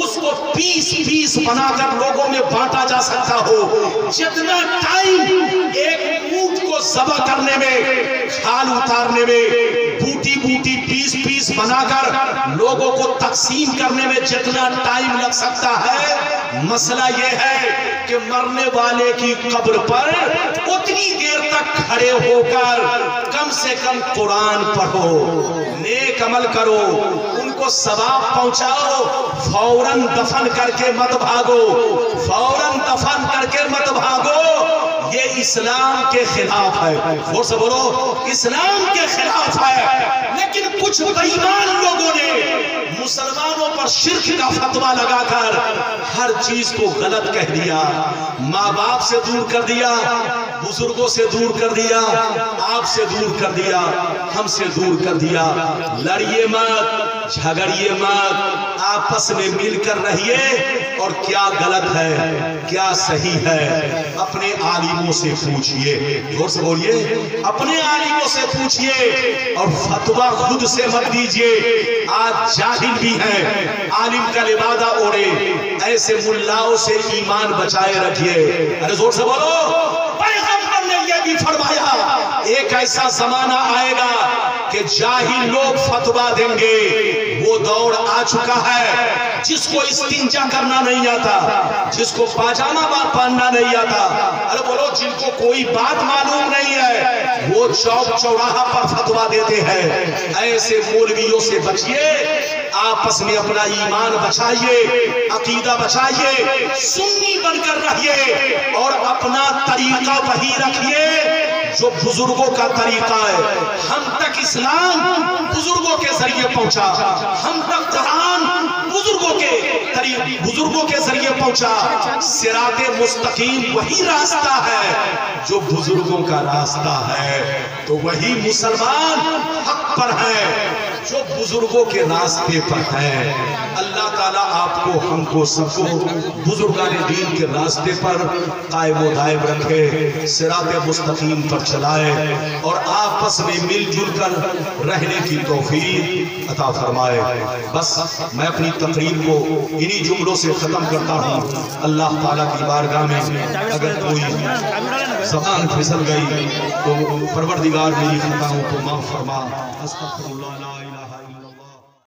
اس کو پیس بنا کر لوگوں میں بانٹا جا سکتا ہو, جتنا ٹائم ایک اونٹ کو ذبح کرنے میں, کھال اتارنے میں, بوٹی پیس بنا کر لوگوں کو تقسیم کرنے میں جتنا ٹائم لگ سکتا ہے, مسئلہ یہ ہے کہ مرنے والے کی قبر پر اتنی دیر تک کھڑے ہو کر کم سے کم قرآن پڑھو, نیک عمل کرو, ان کو ثواب پہنچاؤ. فوراً دفن کر کے مت بھاگو. یہ اسلام کے خلاف ہے. غور سے بولو. اسلام کے خلاف ہے. لیکن کچھ بے ایمان لوگوں نے مسلمانوں پر شرک کا فتویٰ لگا کر ہر چیز کو غلط کہہ دیا. ماں باپ سے دور کر دیا, بزرگوں سے دور کر دیا, آپ سے دور کر دیا, ہم سے دور کر دیا. لڑیے مت, جھگڑیے مت, آپس میں مل کر رہیے. اور کیا غلط ہے کیا صحیح ہے اپنے عالموں سے پوچھئے. غور سے بولیے. اپنے عالموں سے پوچھئے اور فتویٰ خود سے مت دیجئے. آج جاہل بھی ہیں, عالم کا لبادہ اوڑے, ایسے ملاؤں سے ایمان بچائے رکھئے. ارے زور سے بولو. پیغمبر نے یہ بھی فرمایا ایک ایسا زمانہ آئے گا کہ جاہل لوگ فتویٰ دیں گے. وہ دور آ چکا ہے جس کو استنجا کرنا نہیں آتا, جس کو پاجامہ پہننا نہیں آتا, ارے بولو جن کو کوئی بات معلوم نہیں ہے, وہ چوک چوراہا پر فتویٰ دیتے ہیں. ایسے مولویوں سے بچیے, آپس میں اپنا ایمان بچائیے, عقیدہ بچائیے, سنی بن کر رہیے اور اپنا طریقہ وہی رکھیے جو بزرگوں کا طریقہ ہے. ہم تک اسلام بزرگوں کے ذریعے پہنچا, ہم تک قرآن بزرگوں کے ذریعے پہنچا. صراط مستقیم وہی راستہ ہے جو بزرگوں کا راستہ ہے. تو وہی مسلمان حق پر ہے جو بزرگوں کے راستے پر ہے. اللہ تعالیٰ آپ کو, ہم کو, سب کو بزرگان دین کے راستے پر قائم و دائم رکھے, صراط مستقیم پر چلائے اور آپس میں مل جل کر رہنے کی توفیق عطا فرمائے. بس میں اپنی تقریر کو انہی جملوں سے ختم کرتا ہوں. اللہ تعالیٰ کی بارگاہ میں اگر کوئی زبان پھسل گئی تو پروردگار میری خطاؤں کو معاف فرما. استغفر اللہ لا الہ